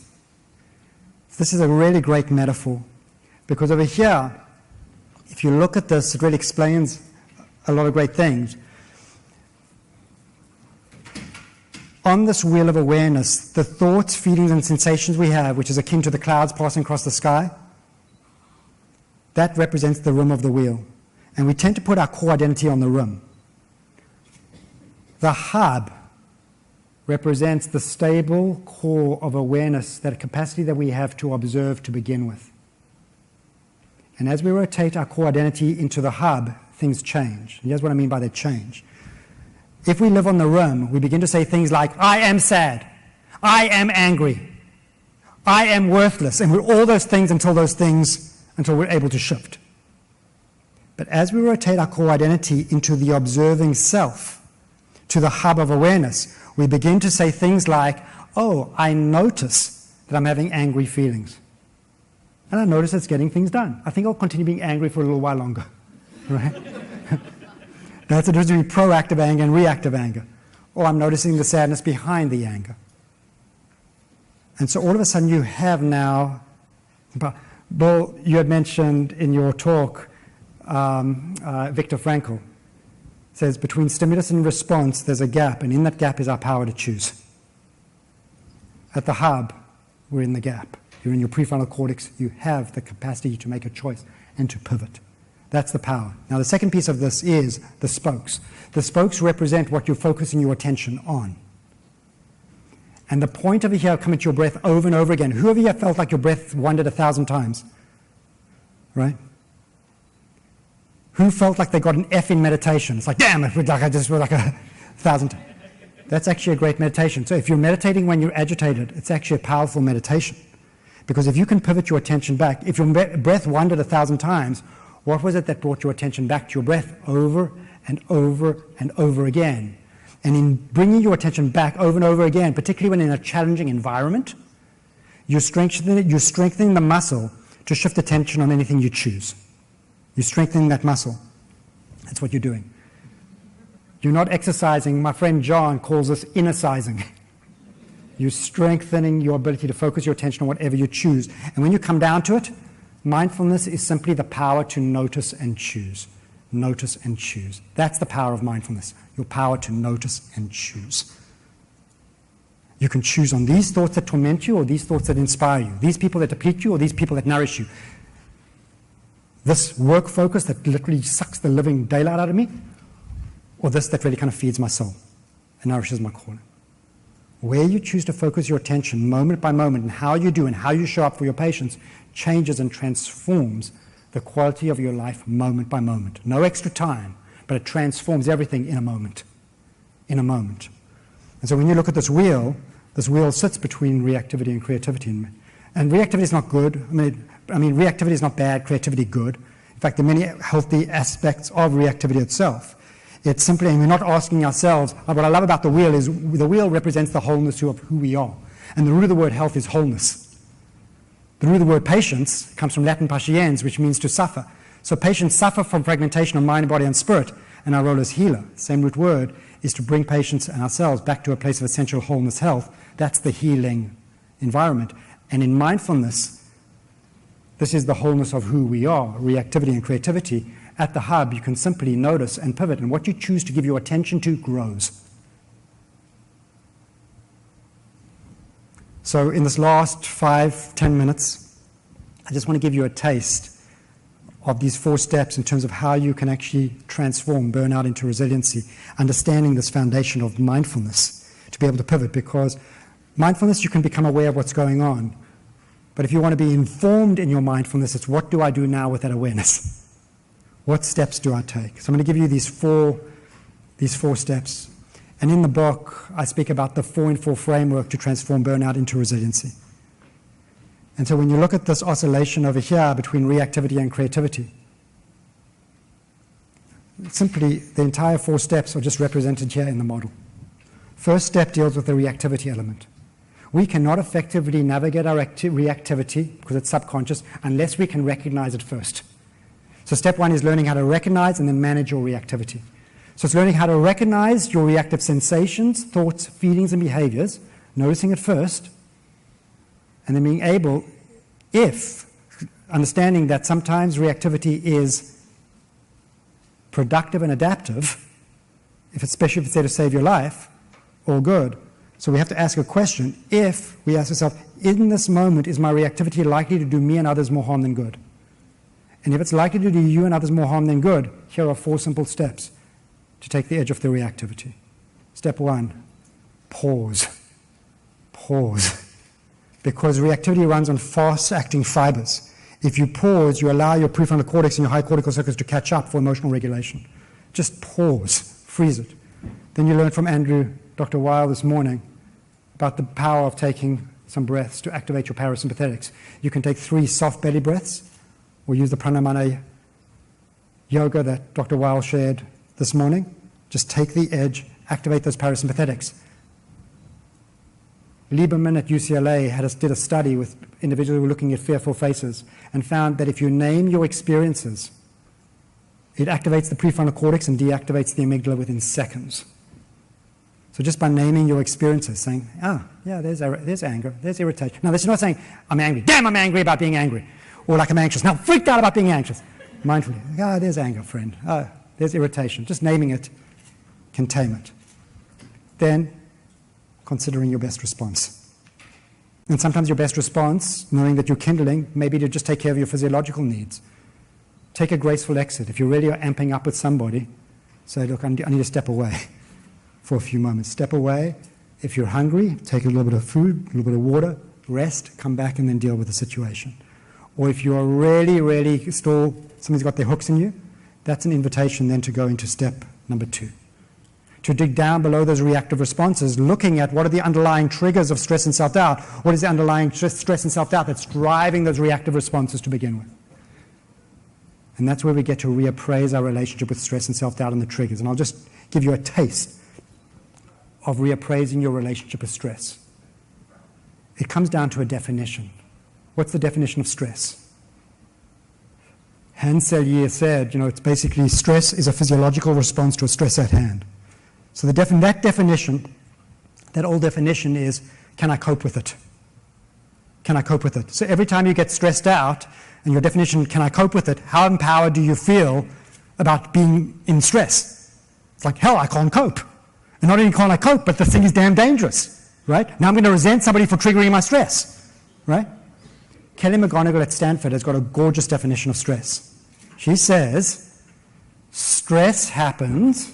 Speaker 1: This is a really great metaphor because over here, if you look at this, it really explains a lot of great things. On this wheel of awareness, the thoughts, feelings, and sensations we have, which is akin to the clouds passing across the sky, that represents the rim of the wheel. And we tend to put our core identity on the rim. The hub represents the stable core of awareness, that capacity that we have to observe to begin with. And as we rotate our core identity into the hub, things change. And here's what I mean by that change. If we live on the rim, we begin to say things like, I am sad, I am angry, I am worthless, and we're all those things until we're able to shift. But as we rotate our core identity into the observing self, to the hub of awareness, we begin to say things like, oh, I notice that I'm having angry feelings. And I notice it's getting things done. I think I'll continue being angry for a little while longer. Right? That's the difference between proactive anger and reactive anger. Or I'm noticing the sadness behind the anger. And so all of a sudden you have now, Bill, you had mentioned in your talk, Viktor Frankl says between stimulus and response there's a gap, and in that gap is our power to choose. At the hub, we're in the gap. You're in your prefrontal cortex, you have the capacity to make a choice and to pivot. That's the power. Now, the second piece of this is the spokes. The spokes represent what you're focusing your attention on. And the point over here, come at your breath over and over again. Who of you have felt like your breath wandered 1,000 times? Right? Who felt like they got an F in meditation? It's like, damn, I just feel like 1,000 times. That's actually a great meditation. So if you're meditating when you're agitated, it's actually a powerful meditation. Because if you can pivot your attention back, if your breath wandered 1,000 times, what was it that brought your attention back to your breath over and over and over again? And in bringing your attention back over and over again, particularly when in a challenging environment, you're strengthening the muscle to shift attention on anything you choose. You're strengthening that muscle. That's what you're doing. You're not exercising. My friend John calls this innercising. You're strengthening your ability to focus your attention on whatever you choose. And when you come down to it, mindfulness is simply the power to notice and choose. Notice and choose. That's the power of mindfulness, your power to notice and choose. You can choose on these thoughts that torment you or these thoughts that inspire you, these people that deplete you or these people that nourish you. This work focus that literally sucks the living daylight out of me, or this that really kind of feeds my soul and nourishes my calling. Where you choose to focus your attention moment by moment and how you do and how you show up for your patients changes and transforms the quality of your life moment by moment. No extra time, but it transforms everything in a moment. In a moment. And so when you look at this wheel sits between reactivity and creativity. And reactivity is not good. I mean, reactivity is not bad, creativity good. In fact, there are many healthy aspects of reactivity itself. It's simply, and we're not asking ourselves, what I love about the wheel is the wheel represents the wholeness of who we are. And the root of the word health is wholeness. The root of the word patience comes from Latin patiens, which means to suffer. So patients suffer from fragmentation of mind, body, and spirit, and our role as healer, same root word, is to bring patients and ourselves back to a place of essential wholeness health. That's the healing environment. And in mindfulness, this is the wholeness of who we are, reactivity and creativity. At the hub, you can simply notice and pivot, and what you choose to give your attention to grows. So in this last 5-10 minutes, I just want to give you a taste of these 4 steps in terms of how you can actually transform burnout into resiliency, understanding this foundation of mindfulness to be able to pivot, because mindfulness, you can become aware of what's going on. But if you want to be informed in your mindfulness, it's what do I do now with that awareness? What steps do I take? So I'm going to give you these four steps. And in the book, I speak about the 4-in-4 framework to transform burnout into resiliency. And so when you look at this oscillation over here between reactivity and creativity, simply the entire 4 steps are just represented here in the model. First step deals with the reactivity element. We cannot effectively navigate our reactivity, because it's subconscious, unless we can recognize it first. So step 1 is learning how to recognize and then manage your reactivity. So it's learning how to recognize your reactive sensations, thoughts, feelings, and behaviors, noticing it first, and then being able, understanding that sometimes reactivity is productive and adaptive, especially if it's there to save your life, all good. So we have to ask a question. If we ask ourselves, in this moment, is my reactivity likely to do me and others more harm than good? And if it's likely to do you and others more harm than good, here are 4 simple steps to take the edge off the reactivity. Step 1, pause. Pause. Because reactivity runs on fast-acting fibers. If you pause, you allow your prefrontal cortex and your high cortical circuits to catch up for emotional regulation. Just pause, freeze it. Then you learned from Dr. Weil this morning, about the power of taking some breaths to activate your parasympathetics. You can take 3 soft belly breaths, or use the pranayama yoga that Dr. Weil shared this morning. Just take the edge, activate those parasympathetics. Lieberman at UCLA did a study with individuals who were looking at fearful faces and found that if you name your experiences, it activates the prefrontal cortex and deactivates the amygdala within seconds. So just by naming your experiences, saying, yeah, there's anger, there's irritation. Now, this is not saying, I'm angry. Damn, I'm angry about being angry. Or like I'm anxious. Now, I'm freaked out about being anxious. Mindfully, there's anger, friend. There's irritation. Just naming it can tame it. Then, considering your best response. And sometimes your best response, knowing that you're kindling, maybe to just take care of your physiological needs. take a graceful exit. If you really are amping up with somebody, say, look, I need to step away for a few moments. Step away. If you're hungry, take a little bit of food, a little bit of water, rest, come back and then deal with the situation. Or if you're really, really still, somebody's got their hooks in you, that's an invitation then to go into step number 2. To dig down below those reactive responses, looking at what are the underlying triggers of stress and self-doubt. What is the underlying stress and self-doubt that's driving those reactive responses to begin with? And that's where we get to reappraise our relationship with stress and self-doubt and the triggers. And I'll just give you a taste of reappraising your relationship with stress. It comes down to a definition. What's the definition of stress? Hans Selye said, it's basically stress is a physiological response to a stress at hand. So that definition, that old definition is, can I cope with it? Can I cope with it? So every time you get stressed out, and your definition, can I cope with it, how empowered do you feel about being in stress? It's like, hell, I can't cope. And not only can't I cope, but the thing is damn dangerous, right? Now I'm going to resent somebody for triggering my stress, right? Kelly McGonigal at Stanford has got a gorgeous definition of stress. She says, stress happens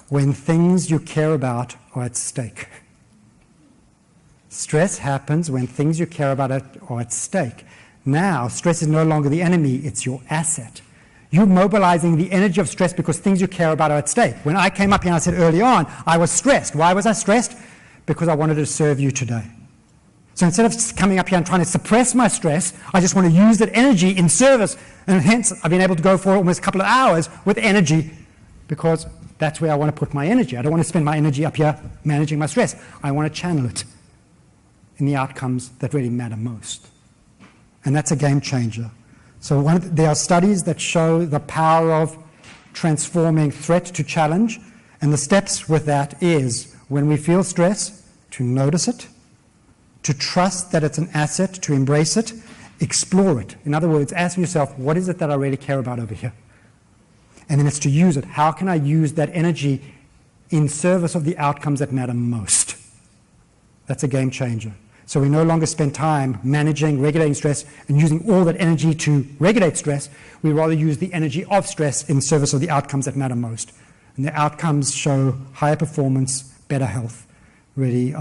Speaker 1: when things you care about are at stake. Stress happens when things you care about are at stake. Now, stress is no longer the enemy, it's your asset. You're mobilizing the energy of stress because things you care about are at stake. When I came up here and I said early on, I was stressed. Why was I stressed? Because I wanted to serve you today. So instead of coming up here and trying to suppress my stress, I just want to use that energy in service. And hence, I've been able to go for almost a couple of hours with energy because that's where I want to put my energy. I don't want to spend my energy up here managing my stress. I want to channel it in the outcomes that really matter most. And that's a game changer. So there are studies that show the power of transforming threat to challenge. And the steps with that is, when we feel stress, to notice it, to trust that it's an asset, to embrace it, explore it. In other words, asking yourself, what is it that I really care about over here? And then it's to use it. How can I use that energy in service of the outcomes that matter most? That's a game changer. So we no longer spend time managing, regulating stress, and using all that energy to regulate stress. We rather use the energy of stress in service of the outcomes that matter most. And the outcomes show higher performance, better health. Really,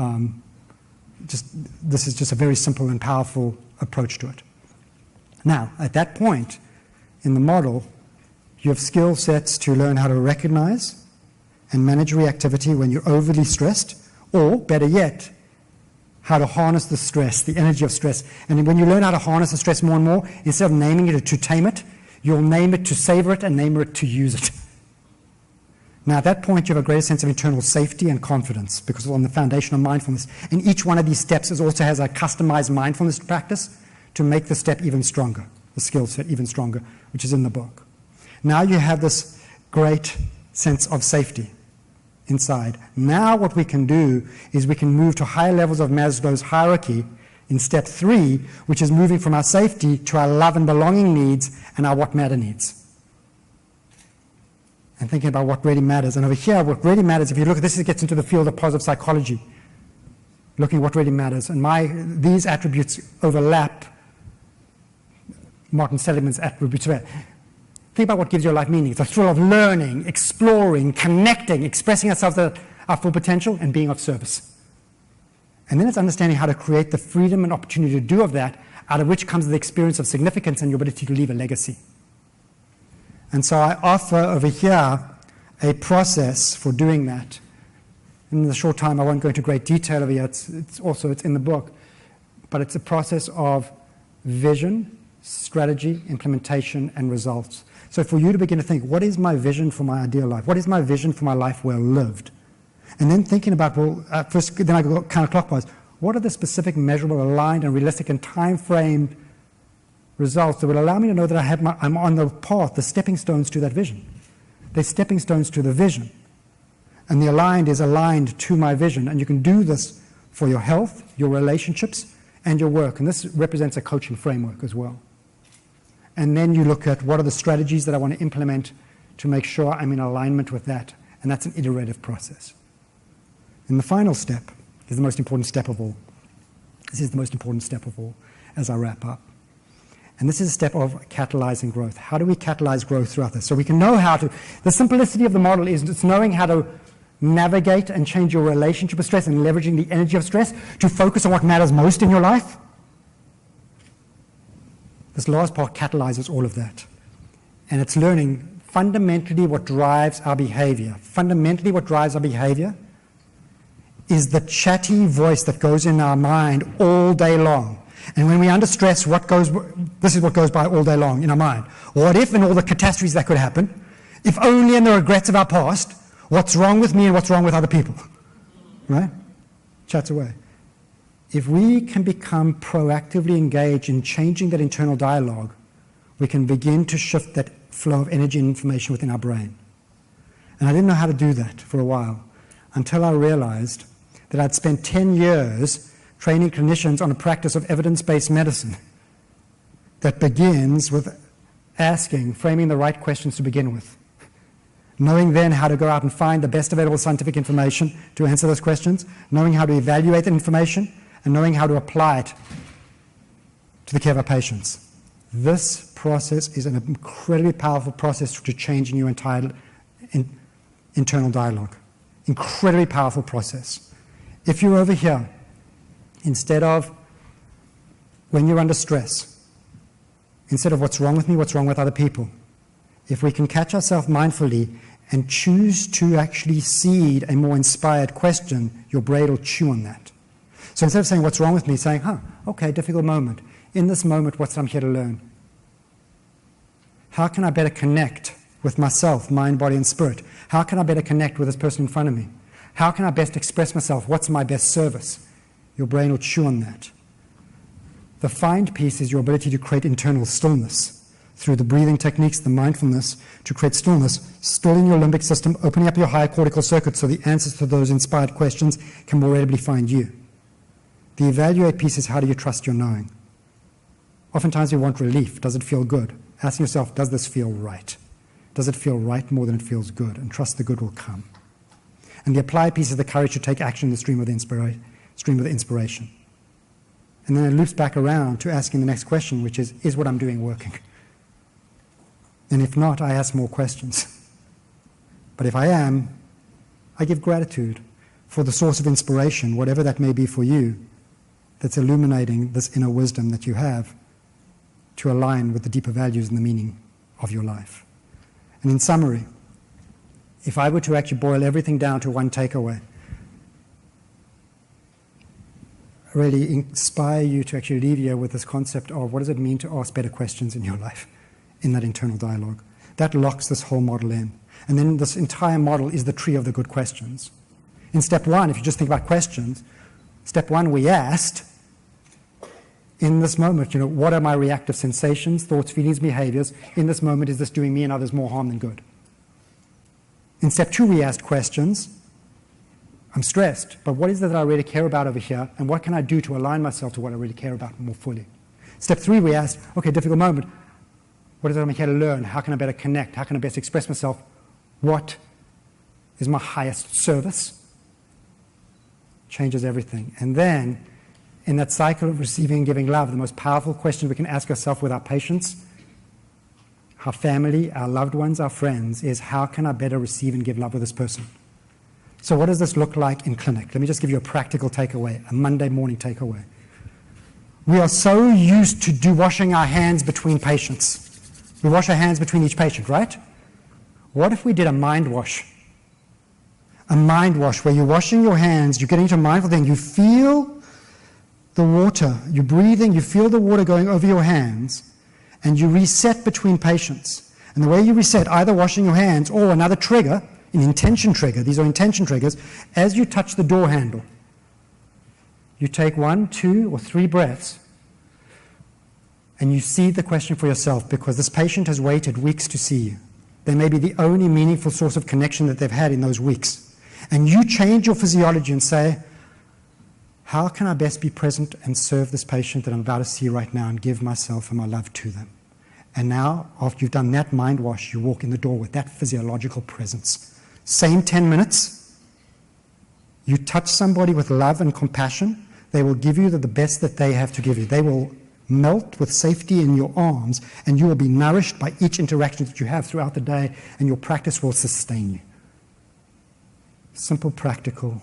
Speaker 1: this is just a very simple and powerful approach to it. Now, at that point in the model, you have skill sets to learn how to recognize and manage reactivity when you're overly stressed, or better yet, how to harness the stress, the energy of stress. And when you learn how to harness the stress more and more, instead of naming it to tame it, you'll name it to savor it and name it to use it. Now, at that point, you have a greater sense of internal safety and confidence because it's on the foundation of mindfulness. And each one of these steps also has a customized mindfulness practice to make the step even stronger, the skill set even stronger, which is in the book. Now you have this great sense of safety inside. Now what we can do is we can move to higher levels of Maslow's hierarchy in step 3, which is moving from our safety to our love and belonging needs and our what matter needs. And thinking about what really matters. And over here, what really matters, if you look at this, it gets into the field of positive psychology, looking at what really matters. And these attributes overlap Martin Seligman's attributes. Think about what gives your life meaning. It's a thrill of learning, exploring, connecting, expressing ourselves at our full potential, and being of service. And then it's understanding how to create the freedom and opportunity to do of that, out of which comes the experience of significance and your ability to leave a legacy. And so I offer over here a process for doing that. In the short time, I won't go into great detail over here. It's in the book. But it's a process of vision, strategy, implementation, and results. So for you to begin to think, what is my vision for my ideal life? What is my vision for my life well lived? And then thinking about, first, then I go counterclockwise. What are the specific, measurable, aligned, and realistic and time-framed results that will allow me to know that I'm on the path, the stepping stones to that vision? They're stepping stones to the vision. And the aligned is aligned to my vision. And you can do this for your health, your relationships, and your work. And this represents a coaching framework as well. And then you look at what are the strategies that I want to implement to make sure I'm in alignment with that. And that's an iterative process. And the final step is the most important step of all. This is the most important step of all as I wrap up. And this is a step of catalyzing growth. How do we catalyze growth throughout this? So we can know how to, the simplicity of the model is it's knowing how to navigate and change your relationship with stress and leveraging the energy of stress to focus on what matters most in your life. This last part catalyzes all of that. And it's learning fundamentally what drives our behavior. Fundamentally what drives our behavior is the chatty voice that goes in our mind all day long. And when we're under stress, this is what goes by all day long in our mind. What if, and all the catastrophes that could happen, if only, and the regrets of our past, what's wrong with me and what's wrong with other people, right? Chats away. If we can become proactively engaged in changing that internal dialogue, we can begin to shift that flow of energy and information within our brain. And I didn't know how to do that for a while until I realized that I'd spent 10 years training clinicians on a practice of evidence-based medicine that begins with framing the right questions to begin with. Knowing then how to go out and find the best available scientific information to answer those questions, knowing how to evaluate that information, and knowing how to apply it to the care of our patients. This process is an incredibly powerful process to changing your entire internal dialogue. Incredibly powerful process. If you're over here, instead of when you're under stress, instead of what's wrong with me, what's wrong with other people, if we can catch ourselves mindfully and choose to actually seed a more inspired question, your brain will chew on that. So instead of saying, what's wrong with me, saying, okay, difficult moment. In this moment, what's I'm here to learn? How can I better connect with myself, mind, body, and spirit? How can I better connect with this person in front of me? How can I best express myself? What's my best service? Your brain will chew on that. The find piece is your ability to create internal stillness through the breathing techniques, the mindfulness, to create stillness, stilling your limbic system, opening up your higher cortical circuit so the answers to those inspired questions can more readily find you. The evaluate piece is how do you trust your knowing? Oftentimes we want relief. Does it feel good? Asking yourself, does this feel right? Does it feel right more than it feels good? And trust the good will come. And the apply piece is the courage to take action in the stream of the inspiration. And then it loops back around to asking the next question, which is what I'm doing working? And if not, I ask more questions. But if I am, I give gratitude for the source of inspiration, whatever that may be for you, that's illuminating this inner wisdom that you have to align with the deeper values and the meaning of your life. And in summary, if I were to actually boil everything down to one takeaway, really inspire you to actually leave here with this concept of what does it mean to ask better questions in your life, in that internal dialogue. That locks this whole model in. And then this entire model is the tree of the good questions. In step one, if you just think about questions, step one, we asked, in this moment, what are my reactive sensations, thoughts, feelings, behaviors? In this moment, is this doing me and others more harm than good? In step two, we asked questions. I'm stressed, but what is it that I really care about over here, and what can I do to align myself to what I really care about more fully? Step three, we asked, okay, difficult moment. What is it I'm here to learn? How can I better connect? How can I best express myself? What is my highest service? Changes everything. And then, in that cycle of receiving and giving love, the most powerful question we can ask ourselves with our patients, our family, our loved ones, our friends, is how can I better receive and give love with this person? So what does this look like in clinic? Let me just give you a practical takeaway, a Monday morning takeaway. We are so used to washing our hands between patients. We wash our hands between each patient, right? What if we did a mind wash? A mind wash where you're washing your hands, you're getting into a mindful thing, you feel the water, you're breathing, you feel the water going over your hands, and you reset between patients. And the way you reset, either washing your hands or another trigger, an intention trigger, these are intention triggers, as you touch the door handle, you take 1, 2, or 3 breaths, and you see the question for yourself, because this patient has waited weeks to see you. They may be the only meaningful source of connection that they've had in those weeks. And you change your physiology and say, how can I best be present and serve this patient that I'm about to see right now and give myself and my love to them? And now, after you've done that mind wash, you walk in the door with that physiological presence. Same 10 minutes. You touch somebody with love and compassion. They will give you the best that they have to give you. They will Melt with safety in your arms, and you will be nourished by each interaction that you have throughout the day, and your practice will sustain you. Simple, practical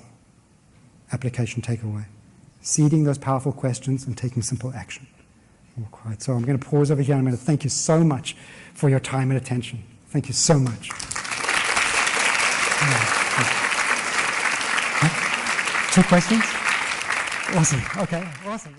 Speaker 1: application takeaway. Seeding those powerful questions and taking simple action. All right, so I'm going to pause over here. I'm going to thank you so much for your time and attention. Thank you so much. 2 questions? Awesome. Okay, awesome.